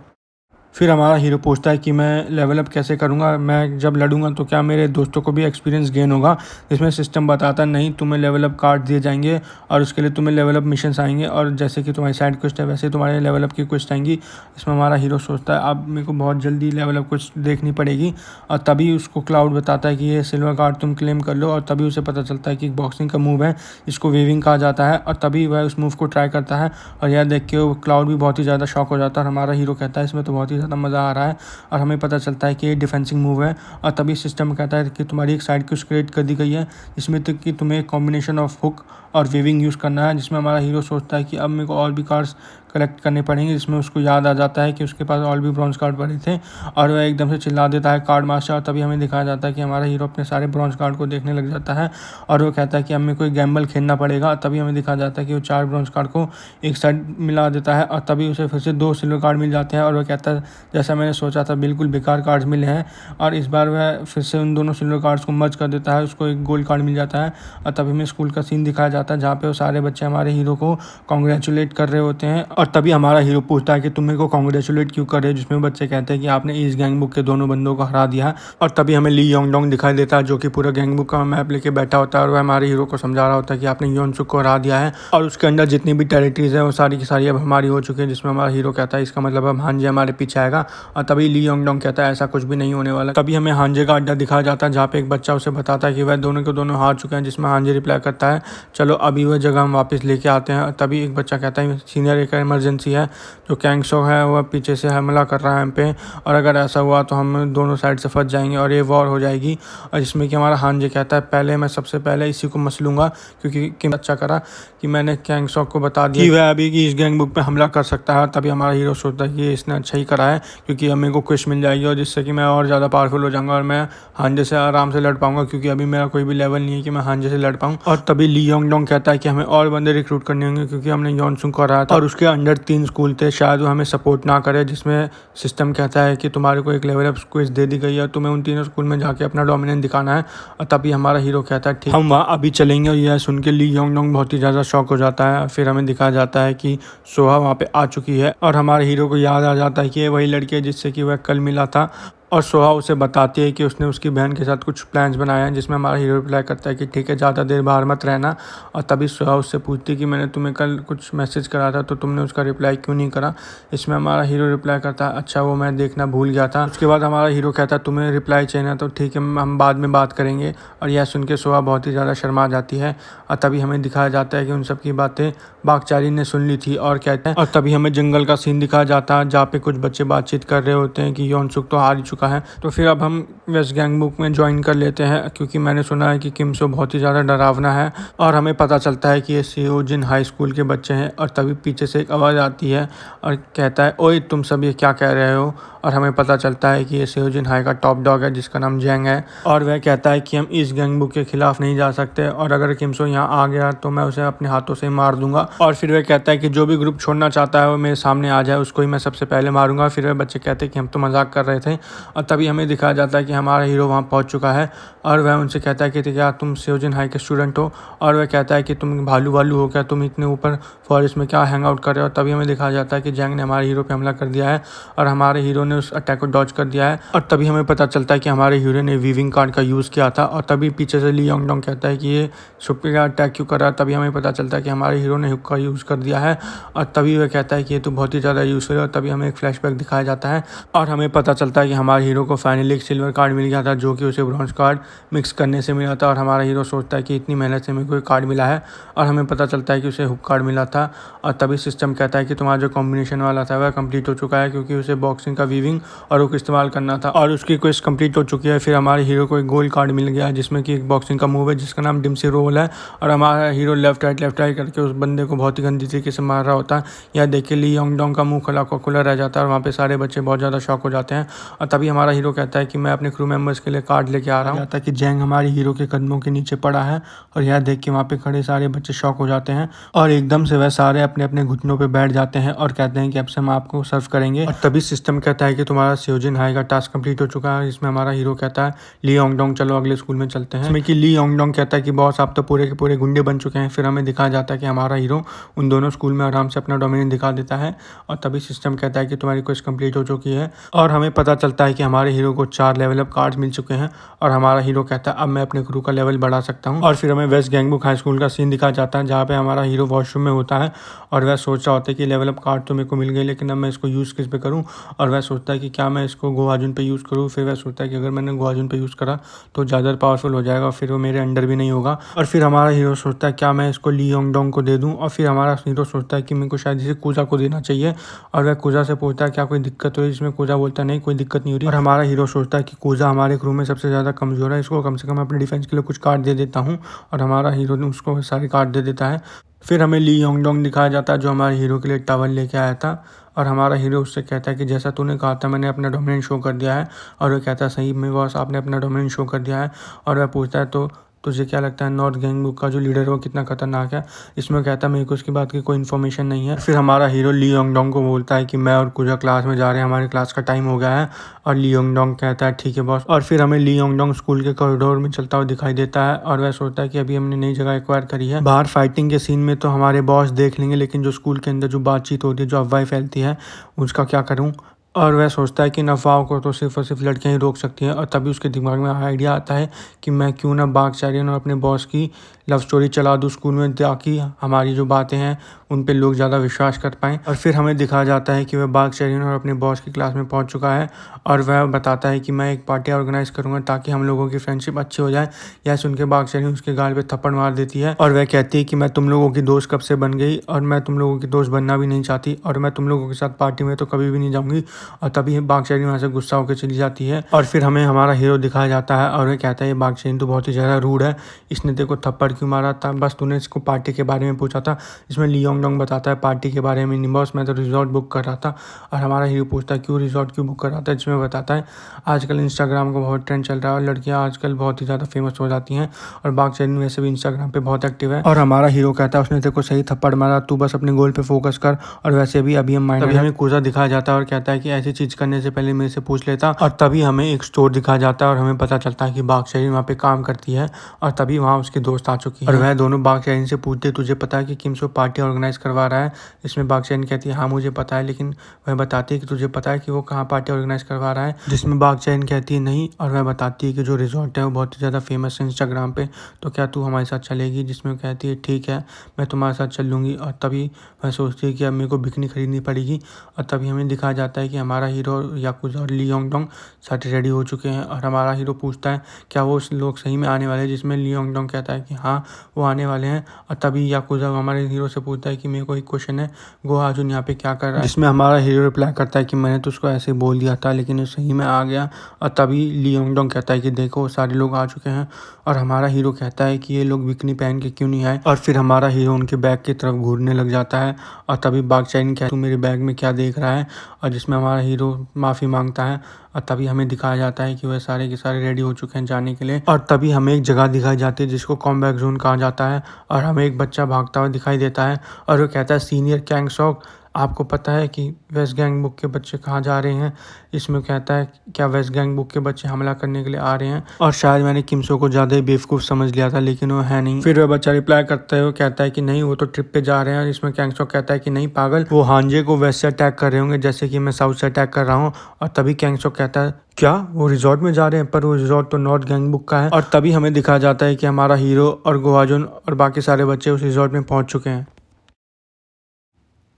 फिर हमारा हीरो पूछता है कि मैं लेवल अप कैसे करूँगा, मैं जब लड़ूंगा तो क्या मेरे दोस्तों को भी एक्सपीरियंस गेन होगा। जिसमें सिस्टम बताता नहीं, तुम्हें लेवल अप कार्ड दिए जाएंगे और उसके लिए तुम्हें लेवल अप मिशंस आएंगे और जैसे कि तुम्हारी साइड क्वेस्ट है वैसे तुम्हारे लेवल अप की क्वेस्ट आएंगी। इसमें हमारा हीरो सोचता है अब मेरे को बहुत जल्दी लेवल अप क्वेस्ट देखनी पड़ेगी। और तभी उसको क्लाउड बताता है कि ये सिल्वर कार्ड तुम क्लेम कर लो। और तभी उसे पता चलता है कि बॉक्सिंग का मूव है, इसको वेविंग कहा जाता है। और तभी वह उस मूव को ट्राई करता है और यह देख के वो क्लाउड भी बहुत ही ज़्यादा शॉक हो जाता है। और हमारा हीरो कहता है इसमें तो बहुत ही ज़्यादा मज़ा आ रहा है। और हमें पता चलता है कि ये डिफेंसिंग मूव है। और तभी सिस्टम कहता है कि तुम्हारी एक साइड क्वेस्ट क्रिएट कर दी गई है, जिसमें तक कि तुम्हें एक कॉम्बिनेशन ऑफ हुक और वेविंग यूज़ करना है। जिसमें हमारा हीरो सोचता है कि अब मेरे को और भी कार्ड्स कलेक्ट करने पड़ेंगे। जिसमें उसको याद आ जाता है कि उसके पास और भी ब्रॉन्ज कार्ड पड़े थे और वह एकदम से चिल्ला देता है कार्ड मास्टर। और तभी हमें दिखाया जाता है कि हमारा हीरो अपने सारे ब्रॉन्ज कार्ड को देखने लग जाता है और वो कहता है कि हमें कोई गैम्बल खेलना पड़ेगा। तभी हमें दिखाया जाता है कि वो 4 ब्रॉन्ज कार्ड को एक साइड मिला देता है और तभी उसे फिर से 2 सिल्वर कार्ड मिल जाते हैं। और वह कहता है जैसा मैंने सोचा था बिल्कुल बेकार कार्ड्स मिले हैं। और इस बार वह फिर से उन दोनों सिल्वर कार्ड्स को मर्ज कर देता है, उसको एक गोल्ड कार्ड मिल जाता है। और तभी हमें स्कूल का सीन दिखाया जाता है जहाँ पे वो सारे बच्चे हमारे हीरो को कॉन्ग्रेचुलेट कर रहे होते हैं। और तभी हमारा हीरो पूछता है कि तुम मेरे को कॉन्ग्रेचुलेट क्यों कर रहे हो, जिसमें बच्चे कहते हैं कि आपने इस गैंग बुक के दोनों बंदों को हरा दिया। और तभी हमें ली योंगडोंग दिखाई देता है जो कि पूरा गैंग बुक का मैप लेके बैठा होता है और वह हमारे हीरो को समझा रहा होता है कि आपने योनसुक को हरा दिया है और उसके अंदर जितनी भी टेरिटरीज है वो सारी की सारी अब हमारी हो चुकी है। जिसमें हमारा हीरो कहता है इसका मतलब अब हांजे हमारे पीछे आएगा। और तभी ली योंगडोंग कहता है ऐसा कुछ भी नहीं होने वाला। तभी हमें हांजे का अड्डा दिखाया जाता है जहाँ पे एक बच्चा उसे बताता है कि वह दोनों के दोनों हार चुके हैं। जिसमें हांजे रिप्लाई करता है चलो अभी वह जगह हम वापस लेके आते हैं। और तभी एक बच्चा कहता है सीनियर एक इमरजेंसी है, जो कैंगसो है वह पीछे से हमला कर रहा है हम पे और अगर ऐसा हुआ तो हम दोनों साइड से फंस जाएंगे और ये वॉर हो जाएगी। और जिसमें कि हमारा हांजे कहता है पहले मैं सबसे पहले इसी को मसलूंगा क्योंकि अच्छा करा कि मैंने कैंगसो को बता दिया कि वह अभी की इस गैंग बुक पे हमला कर सकता है। तभी हमारा हीरो सोचता है कि इसने अच्छा ही करा है क्योंकि अब मेरे को क्विश मिल जाएगी और जिससे कि मैं और ज़्यादा पावरफुल हो जाऊंगा और मैं हांजे से आराम से लड़ पाऊंगा क्योंकि अभी मेरा कोई भी लेवल नहीं है कि मैं हांजे से लड़ पाऊँ। और तभी ली योंगडोंग कहता है कि हमें और बंदे रिक्रूट करने होंगे क्योंकि हमने योनसुक को हराया था और उसके अंडर 3 स्कूल थे, शायद वो हमें सपोर्ट ना करे। जिसमें सिस्टम कहता है कि तुम्हारे को एक लेवल अप क्विज दे दी गई है और तुम्हें उन तीनों स्कूल में जाके अपना डोमिनेंस दिखाना है। और तभी हमारा हीरो कहता है ठीक हम वहाँ अभी चलेंगे। और यह सुन के ली योंगडोंग बहुत ही ज़्यादा शॉक हो जाता है। फिर हमें दिखाया जाता है कि सोहा वहाँ पे आ चुकी है और हमारे हीरो को याद आ जाता है कि ये वही लड़की है जिससे कि वह कल मिला था। और सोहा उसे बताती है कि उसने उसकी बहन के साथ कुछ प्लान्स बनाए हैं। जिसमें हमारा हीरो रिप्लाई करता है कि ठीक है ज़्यादा देर बाहर मत रहना। और तभी सोहा उससे पूछती है कि मैंने तुम्हें कल कुछ मैसेज करा था तो तुमने उसका रिप्लाई क्यों नहीं करा। इसमें हमारा हीरो रिप्लाई करता है अच्छा वो मैं देखना भूल गया था। उसके बाद हमारा हीरो कहता है तुम्हें रिप्लाई चाहिए तो ठीक है हम बाद में बात करेंगे। और यह सुन के सोहा बहुत ही ज़्यादा शर्मा जाती है। और तभी हमें दिखाया जाता है कि उन सब की बातें बागचारी ने सुन ली थी और कहते हैं। और तभी हमें जंगल का सीन दिखाया जाता है जहाँ पे कुछ बच्चे बातचीत कर रहे होते हैं कि योनसुक तो हार ही चुका चुका है। तो फिर अब हम वेस्ट गैंगबुक में ज्वाइन कर लेते हैं, क्योंकि मैंने सुना है कि किम सो बहुत ही ज़्यादा डरावना है। और हमें पता चलता है कि ये सेओजिन हाई स्कूल के बच्चे हैं। और तभी पीछे से एक आवाज़ आती है और कहता है, ओए तुम सब ये क्या कह रहे हो। और हमें पता चलता है कि ये सेओजिन हाई का टॉप डॉग है जिसका नाम जैंग है। और वह कहता है कि हम इस गैंगबुक के खिलाफ नहीं जा सकते, और अगर किम सो यहाँ आ गया तो मैं उसे अपने हाथों से मार दूंगा। और फिर वह कहता है कि जो भी ग्रुप छोड़ना चाहता है वो मेरे सामने आ जाए, उसको ही मैं सबसे पहले मारूंगा। फिर वह बच्चे कहते हैं कि हम तो मजाक कर रहे थे। और तभी हमें दिखाया जाता है कि हमारा हीरो वहाँ पहुँच चुका है। और वह उनसे कहता है कि क्या तुम सेओजिन हाई के स्टूडेंट हो। और वह कहता है कि तुम भालू वालू हो क्या, तुम इतने ऊपर फॉरेस्ट में क्या हैंग आउट कर रहे हो। तभी हमें दिखाया जाता है कि जैंग ने हमारे हीरो पे हमला कर दिया है और हमारे हीरो ने उस अटैक को डॉज कर दिया है। और तभी हमें पता चलता है कि हमारे हीरो ने वीविंग कार्ड का यूज़ किया था। और तभी पीछे से ली योंग डोंग कहता है कि ये सुपर का अटैक क्यों कर रहा है। तभी हमें पता चलता है कि हमारे हीरो ने हुक का यूज़ कर दिया है। और तभी वह कहता है कि ये तो बहुत ही ज़्यादा यूज़फुल है। और तभी हमें एक फ्लैशबैक दिखाया जाता है और हमें पता चलता है कि हमारे हीरो को फाइनली एक सिल्वर कार्ड मिल गया था, जो कि उसे ब्रॉन्ज कार्ड मिक्स करने से मिला था। और हमारा हीरो सोचता है कि इतनी मेहनत से मेरे को एक कार्ड मिला है। और हमें पता चलता है कि उसे हुक कार्ड मिला था। और तभी सिस्टम कहता है कि तुम्हारा जो कॉम्बिनेशन वाला था वह कंप्लीट हो चुका है, क्योंकि उसे बॉक्सिंग का वीविंग और हुक इस्तेमाल करना था और उसकी क्वेस्ट कंप्लीट हो चुकी है। फिर हमारे हीरो को एक गोल्ड कार्ड मिल गया जिसमें कि एक बॉक्सिंग का मूव है जिसका नाम डिम्सी रोल है। और हमारा हीरो लेफ्ट राइट करके उस बंदे को बहुत ही गंदी तरीके से मार रहा होता है। यह देख के ली योंग डोंग का मुंह खुला रह जाता है और वहाँ पे सारे बच्चे बहुत ज़्यादा शॉक हो जाते हैं। और तभी हमारा हीरो कहता है कि मैं अपने क्रू मेंबर्स के लिए कार्ड लेके आ रहा हूँ, ताकि जैंग हमारे हीरो के कदमों के नीचे पड़ा है। और यह देख के वहाँ पे खड़े सारे बच्चे शॉक हो जाते हैं और एकदम से वह सारे अपने अपने घुटनों पे बैठ जाते हैं और कहते हैं कि अब से हम आपको सर्व करेंगे। और तभी सिस्टम कहता है कि तुम्हारा सेओजिन हाई का टास्क कंप्लीट हो चुका है, जिसमें हमारा हीरो कहता है ली योंग डोंग चलो अगले स्कूल में चलते हैं। इसमें कि ली योंग डोंग कहता है कि बॉस आप तो पूरे के पूरे गुंडे बन चुके हैं। फिर हमें दिखाया जाता है कि हमारा हीरो उन दोनों स्कूल में आराम से अपना डोमिनेशन दिखा देता है। और तभी सिस्टम कहता है कि तुम्हारी क्वेस्ट कंप्लीट हो चुकी है। और हमें पता चलता है कि हमारे हीरो को 4 लेवल अप कार्ड्स मिल चुके हैं। और हमारा हीरो कहता है अब मैं अपने क्रू का लेवल बढ़ा सकता हूँ। और फिर हमें वेस्ट गैंगबुक हाई स्कूल का सीन दिखाया जाता है, जहाँ पे हमारा हीरो वॉशरूम में होता है और वह सोच रहा होता है कि लेवल अप कार्ड तो मेरे को मिल गई, लेकिन अब मैं इसको यूज़ किस पे करूँ। और वह सोचता है कि क्या मैं इसको गोहाजुन पे यूज़ करूँ। फिर वह सोचता है कि अगर मैंने गोहाजुन पे यूज़ करा तो ज़्यादा पावरफुल हो जाएगा, फिर वो मेरे अंडर भी नहीं होगा। और फिर हमारा हीरो सोचता है क्या मैं इसको ली योंग डोंग को दे दूँ। और फिर हमारा हीरो सोचता है कि मेरे को शायद इसे कुजा को देना चाहिए। और वह कुजा से पूछता है क्या कोई दिक्कत हो रही है, जिसमें कुजा बोलता है नहीं कोई दिक्कत नहीं हो रही। और हमारा हीरो सोचता है कि कुजा हमारे क्रू में सबसे ज़्यादा कमज़ोर है, इसको कम से कम अपने डिफेंस के लिए कुछ कार्ड दे देता हूँ। और हमारा हीरो ने उसको सारे कार्ड दे देता है। फिर हमें ली योंग डोंग दिखाया जाता है, जो हमारे हीरो के लिए टावल लेके आया था। और हमारा हीरो उससे कहता है कि जैसा तूने कहा था मैंने अपना डोमिनेंस शो कर दिया है। और वह कहता है सही में बॉस आपने अपना डोमिनेंस शो कर दिया है। और वह पूछता है तो तुझे क्या लगता है नॉर्थ गैंगबुक का जो लीडर है वो कितना खतरनाक है। इसमें कहता है मेरे को उसकी बात की कोई इन्फॉर्मेशन नहीं है। फिर हमारा हीरो ली योंग डोंग को बोलता है कि मैं और कुजा क्लास में जा रहे हैं, हमारे क्लास का टाइम हो गया है। और ली योंग डोंग कहता है ठीक है बॉस। और फिर हमें ली योंग डोंग स्कूल के कॉरिडोर में चलता हुआ दिखाई देता है और वह सोचता है कि अभी हमने नई जगह एक्वायर करी है। बाहर फाइटिंग के सीन में तो हमारे बॉस देख लेंगे, लेकिन जो स्कूल के अंदर जो बातचीत होती है, जो अफवाहें फैलती है, उसका क्या करूँ। और वह सोचता है कि अफवाहों को तो सिर्फ और सिर्फ लड़कियां ही रोक सकती हैं। और तभी उसके दिमाग में आइडिया आता है कि मैं क्यों ना बाघ चारियन और अपने बॉस की लव स्टोरी चला दूँ स्कूल में, ताकि हमारी जो बातें हैं उन पे लोग ज़्यादा विश्वास कर पाएँ। और फिर हमें दिखाया जाता है कि वह बाघ चारियन और अपने बॉस की क्लास में पहुंच चुका है और वह बताता है कि मैं एक पार्टी ऑर्गेनाइज करूँगा ताकि हम लोगों की फ्रेंडशिप अच्छी हो जाए। यह सुन के बाघ चारियन उसके गाल पे थप्पड़ मार देती है और वह कहती है कि मैं तुम लोगों की दोस्त कब से बन गई और मैं तुम लोगों की दोस्त बनना भी नहीं चाहती और मैं तुम लोगों के साथ पार्टी में तो कभी भी नहीं जाऊँगी। और तभी बाघ चारियन वहाँ से गुस्सा होकर चली जाती है। और फिर हमें हमारा हीरो दिखाया जाता है और वह कहता है ये बाघ चारियन तो बहुत ही ज़्यादा रूड है, इसने तेरे को थप्पड़ क्यों मारा था, बस तूने इसको पार्टी के बारे में पूछा था। इसमें ली योंग डोंग बताता है पार्टी के बारे में नहीं बॉस, मैं तो रिजॉर्ट बुक कर रहा था। और हमारा हीरो पूछता है क्यों रिजॉर्ट क्यों बुक कर रहा था, जिसमें बताता है आजकल इंस्टाग्राम का बहुत ट्रेंड चल रहा है और लड़कियां आजकल बहुत ही ज़्यादा फेमस हो जाती हैं और बाघ चारियन वैसे भी इंस्टाग्राम पे बहुत एक्टिव है। और हमारा हीरो कहता है उसने तेरे को सही थप्पड़ मारा, तू बस अपने गोल पे फोकस कर और वैसे भी अभी हम माइंड। तभी हमें कुजा दिखाया जाता है और कहता है कि ऐसी चीज़ करने से पहले मेरे से पूछ लेता। और तभी हमें एक स्टोर दिखाया जाता है और हमें पता चलता है कि बाघ चारियन वहाँ पे काम करती है और तभी वहाँ उसके दोस्त आ चुकी है और वह दोनों बाघ चारियन से पूछते तुझे पता है कि किम सो पार्टी ऑर्गेनाइज करवा रहा है। इसमें बाघ चारियन कहती है हाँ मुझे पता है, लेकिन वह बताती है कि तुझे पता है कि वो कहाँ पार्टी ऑर्गेनाइज करवा रहा है। जिसमें बाघ चारियन कहती है नहीं और वह बताती है कि जो रिजॉर्ट है वो बहुत ही ज़्यादा फेमस है इंस्टाग्राम पे, तो क्या तू हमारे साथ चलेगी। जिसमें कहती है ठीक है मैं तुम्हारे साथ चल लूँगी। और तभी वह सोचती है कि अब मेरे को बिकनी खरीदनी पड़ेगी। और तभी हमें दिखाया जाता है कि हमारा हीरो याकुजा और ली योंग डोंग सारे रेडी हो चुके हैं। और हमारा हीरो पूछता है क्या वो लोग सही में आने वाले हैं, जिसमें ली योंग डोंग कहता है कि हाँ वो आने वाले हैं। और तभी याकुजा हमारे हीरो से पूछता है कि मेरे को एक क्वेश्चन है, गो हाजुन यहाँ पे क्या कर रहा है, जिसमें हमारा हीरो रिप्लाई करता है कि मैंने तो उसको ऐसे बोल दिया था लेकिन वो सही में आ गया। और तभी ली योंग डोंग कहता है कि देखो सारे लोग आ चुके हैं। और हमारा हीरो कहता है कि ये लोग बिकनी पहन के क्यों नहीं आए। और फिर हमारा हीरो उनके बैग की तरफ घूरने लग जाता है। और तभी बागचाइन कहता है तू मेरे बैग में क्या देख रहा है, और जिसमें हमारा हीरो माफ़ी मांगता है। और तभी हमें दिखाया जाता है कि वह सारे के सारे रेडी हो चुके हैं जाने के लिए। और तभी हमें एक जगह दिखाई जाती है जिसको कॉम्बैक जोन कहा जाता है। और हमें एक बच्चा भागता हुआ दिखाई देता है और वो कहता है सीनियर कैंग सॉक, आपको पता है कि वेस्ट गैंग बुक के बच्चे कहाँ जा रहे हैं। इसमें कहता है क्या वेस्ट गैंग बुक के बच्चे हमला करने के लिए आ रहे हैं। और शायद मैंने किमसो को ज़्यादा ही बेवकूफ़ समझ लिया था लेकिन वो है नहीं। फिर वह बच्चा रिप्लाई करता है, वो कहता है कि नहीं वो तो ट्रिप पे जा रहे हैं। इसमें कैंगसॉक कहता है कि नहीं पागल, वो हांजे को वेस्ट से अटैक कर रहे होंगे जैसे कि मैं साउथ से अटैक कर रहा हूँ। और तभी कैंगसॉक कहता है क्या वो रिजॉर्ट में जा रहे हैं, पर वो रिजॉर्ट तो नॉर्थ गैंग बुक का है। और तभी हमें दिखाया जाता है कि हमारा हीरो और गोहाजुन और बाकी सारे बच्चे उस रिजॉर्ट में पहुँच चुके हैं।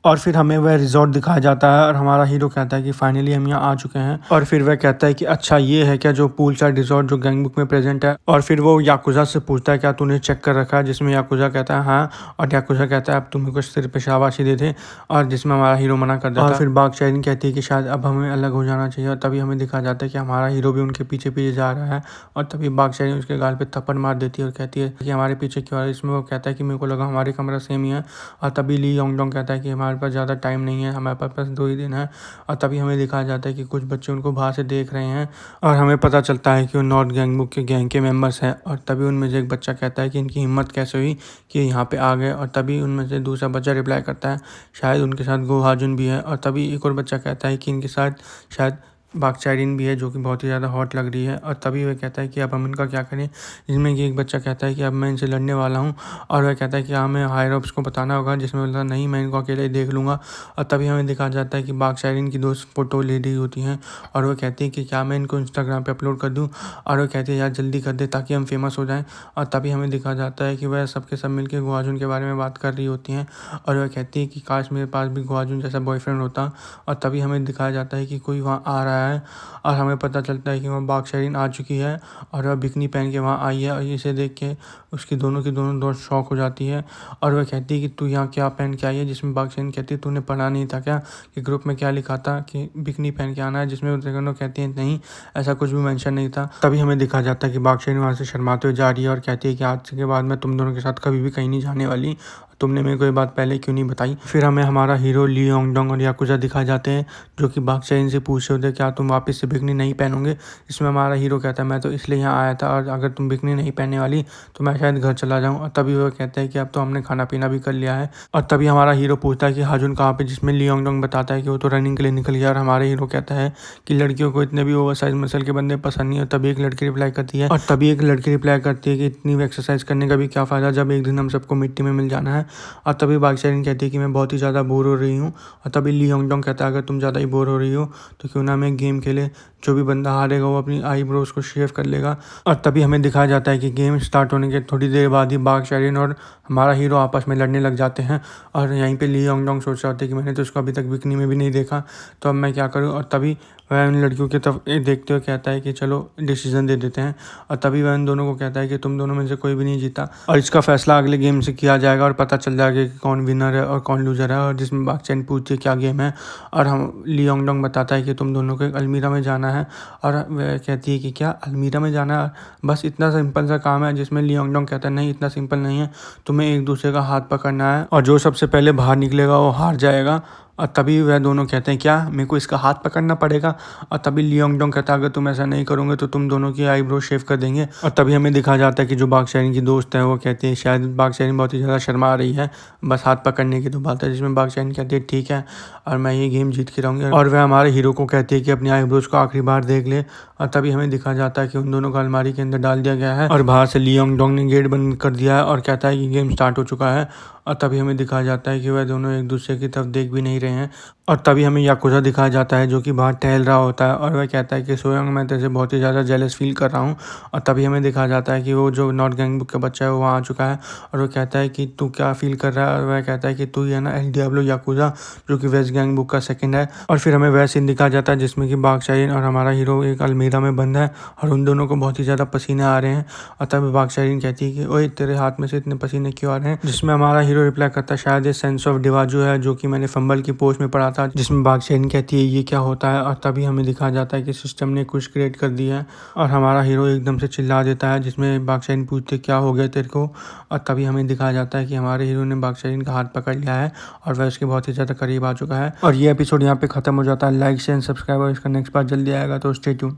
और फिर हमें वह रिजॉर्ट दिखाया जाता है और हमारा हीरो कहता है कि फाइनली हम यहाँ आ चुके हैं। और फिर वह कहता है कि अच्छा ये है क्या जो पूल साइड रिजॉर्ट जो गैंग बुक में प्रेजेंट है। और फिर वो याकुजा से पूछता है क्या तूने चेक कर रखा है, जिसमें याकुजा कहता है हाँ। और याकुजा कहता है अब तुम्हें कुछ सिर पे शाबाशी दे दे, और जिसमें हमारा हीरो मना कर देता है। और फिर बागचाइन कहती है कि शायद अब हमें अलग हो जाना चाहिए। और तभी हमें दिखाया जाता है कि हमारा हीरो भी उनके पीछे पीछे जा रहा है। और तभी बागचाइन उसके गाल पे थप्पड़ मार देती है और कहती है कि हमारे पीछे क्यों आ रहा है। इसमें वो कहता है कि मेरे को लगा हमारे कमरा सेम ही है। और तभी ली योंग डोंग कहता है कि हमारे पास ज़्यादा टाइम नहीं है, हमारे पास 2 ही दिन है। और तभी हमें दिखाया जाता है कि कुछ बच्चे उनको बाहर से देख रहे हैं और हमें पता चलता है कि वो नॉर्थ गैंग बुक के गैंग के मेंबर्स हैं। और तभी उनमें से एक बच्चा कहता है कि इनकी हिम्मत कैसे हुई कि यहाँ पे आ गए। और तभी उनमें से दूसरा बच्चा रिप्लाई करता है शायद उनके साथ गो हाजुन भी है। और तभी एक और बच्चा कहता है कि इनके साथ शायद बागचाइन भी है जो कि बहुत ही ज़्यादा हॉट लग रही है। और तभी वह कहता है कि अब हम इनका क्या करें, जिसमें कि एक बच्चा कहता है कि अब मैं इनसे लड़ने वाला हूँ। और वह कहता है कि हमें हायर अप्स को बताना होगा, जिसमें बोलता नहीं मैं इनको अकेले ही देख लूँगा। और तभी हमें दिखाया जाता है कि बागचाइन की दोस्त फ़ोटो ले रही होती हैं और वह कहती है कि क्या मैं इनको इंस्टाग्राम पर अपलोड कर दूँ। और वह कहती है यार जल्दी कर दे ताकि हम फेमस हो जाएँ। और तभी हमें दिखाया जाता है कि वह सबके सब मिलकर गोहाजुन के बारे में बात कर रही होती हैं। और वह कहती है कि काश मेरे पास भी गोहाजुन जैसा बॉयफ्रेंड होता। और तभी हमें दिखाया जाता है कि कोई वहाँ आ रहा है और हमें पता चलता है कि वह बागचाइन आ चुकी है और वह बिकनी पहन के वहाँ आई है। और इसे देख के उसकी दोनों की दोनों दोस्त शॉक हो जाती है और वह कहती है कि तू यहाँ क्या पहन के आई है, जिसमें बागचाइन कहती है तूने पढ़ा नहीं था क्या कि ग्रुप में क्या लिखा था कि बिकनी पहन के आना है, जिसमें दोनों कहती हैं नहीं ऐसा कुछ भी मेंशन नहीं था। तभी हमें दिखाया जाता है कि बागचाइन वहाँ से शर्माते हुए जा रही है और कहती है कि आज के बाद मैं तुम दोनों के साथ कभी भी कहीं नहीं जाने वाली, तुमने मेरे को ये बात पहले क्यों नहीं बताई। फिर हमें हमारा हीरो ली योंग डोंग और याकुजा दिखाए जाते हैं जो कि बागचाइन से पूछ रहे होते क्या तुम वापस से बिकनी नहीं पहनोगे। इसमें हमारा हीरो कहता है मैं तो इसलिए यहाँ आया था और अगर तुम बिकनी नहीं पहनने वाली तो मैं शायद घर चला जाऊँ। और तभी वो कहता है कि अब तो हमने खाना पीना भी कर लिया है। और तभी हमारा हीरो पूछता है कि हाजुन कहाँ पे, जिसमें ली योंग डोंग बताता है कि वो तो रनिंग के लिए निकल गया। और हमारे हीरो कहता है कि लड़कियों को इतने भी ओवर साइज मसल के बंदे पसंद नहीं है। तभी एक लड़की रिप्लाई करती है कि इतनी एक्सरसाइज करने का भी क्या फ़ायदा जब एक दिन हम सबको मिट्टी में मिल जाना है। और तभी बागचाइन कहती है कि मैं बहुत ही ज़्यादा बोर हो रही हूँ। और तभी ली योंग डोंग कहता है अगर तुम ज़्यादा ही बोर हो रही हो तो क्यों ना मैं गेम खेले, जो भी बंदा हारेगा वो अपनी आईब्रोज को शेव कर लेगा। और तभी हमें दिखाया जाता है कि गेम स्टार्ट होने के थोड़ी देर बाद ही बागचाइन और हमारा हीरो आपस में लड़ने लग जाते हैं। और यहीं पे ली योंग डोंग सोच रहा था कि मैंने तो उसको अभी तक बिकनी में भी नहीं देखा, तो अब मैं क्या करूँ। और तभी वह उन लड़कियों की तरफ देखते हुए कहता है कि चलो डिसीजन दे देते हैं। और तभी वह उन दोनों को कहता है कि तुम दोनों में से कोई भी नहीं जीता और इसका फैसला अगले गेम से किया जाएगा और पता चल जाएगा कि कौन विनर है और कौन लूजर है। और जिसमें बागचाइन पूछती है क्या गेम है और हम ली योंग डोंग बताता है कि तुम दोनों को अलमीरा में जाना है। और वह कहती है कि क्या अलमीरा में जाना है, बस इतना सिंपल सा काम है। जिसमें ली योंग डोंग कहता है नहीं इतना सिंपल नहीं है, तुम्हें एक दूसरे का हाथ पकड़ना है और जो सबसे पहले बाहर निकलेगा वो हार जाएगा। और तभी वह दोनों कहते हैं क्या मेरे को इसका हाथ पकड़ना पड़ेगा। और तभी ली योंग डोंग कहता है अगर तुम ऐसा नहीं करोगे तो तुम दोनों की आईब्रो शेव कर देंगे। और तभी हमें दिखाया जाता है कि जो बागचाइन की दोस्त है वो कहती है शायद बागचाइन बहुत ही ज़्यादा शर्मा रही है, बस हाथ पकड़ने की तो बात है। जिसमें बागचाइन कहती है ठीक है और मैं ये गेम जीत के रहूँगी। और वह हमारे हीरो को कहती है कि अपनी आईब्रोज को आखिरी बार देख ले। और तभी हमें दिखाया जाता है कि उन दोनों को अलमारी के अंदर डाल दिया गया है और बाहर से ली योंग डोंग ने गेट बंद कर दिया है और कहता है कि गेम स्टार्ट हो चुका है। और तभी हमें दिखाया जाता है कि वह दोनों एक दूसरे की तरफ देख भी नहीं रहे हैं। और तभी हमें याकुजा दिखाया जाता है जो कि बाहर टहल रहा होता है और वह कहता है कि सोयंग मैं तेरे से बहुत ही ज़्यादा जेलस फील कर रहा हूँ। और तभी हमें दिखाया जाता है कि वो जो नॉर्थ गैंग बुक का बच्चा है वो वहाँ आ चुका है और वो कहता है कि तू क्या फील कर रहा है। और वह कहता है कि तू ही है ना एल डियाब्लो याकुजा जो कि वेस्ट गैंग बुक का सेकंड है। और फिर हमें वह सीन दिखाया जाता है जिसमें कि बादशाहीन और हमारा हीरो एक अलमीरा में बंद है और उन दोनों को बहुत ही ज़्यादा पसीने आ रहे हैं। और तब बादशाहीन कहती है कि ओए तेरे हाथ में से इतने पसीने क्यों आ रहे हैं, जिसमें हमारा हीरो रिप्लाई करता है शायद ये सेंस ऑफ डिवाजू है जो कि मैंने फंबल की पोस्ट में पढ़ा था, जिसमें बादशाहीन कहती है ये क्या होता है। और तभी हमें दिखाया जाता है कि सिस्टम ने कुछ क्रिएट कर दिया है और हमारा हीरो एकदम से चिल्ला देता है, जिसमें बादशाहीन पूछते क्या हो गया तेरे को। और तभी हमें दिखाया जाता है कि हमारे हीरो ने बादशाहीन का हाथ पकड़ लिया है और वह उसके बहुत ही ज़्यादा करीब आ चुका है। और ये एपिसोड यहाँ पे खत्म हो जाता है। लाइक शेयर सब्सक्राइब और इसका नेक्स्ट पार्ट जल्दी आएगा, तो स्टे ट्यून।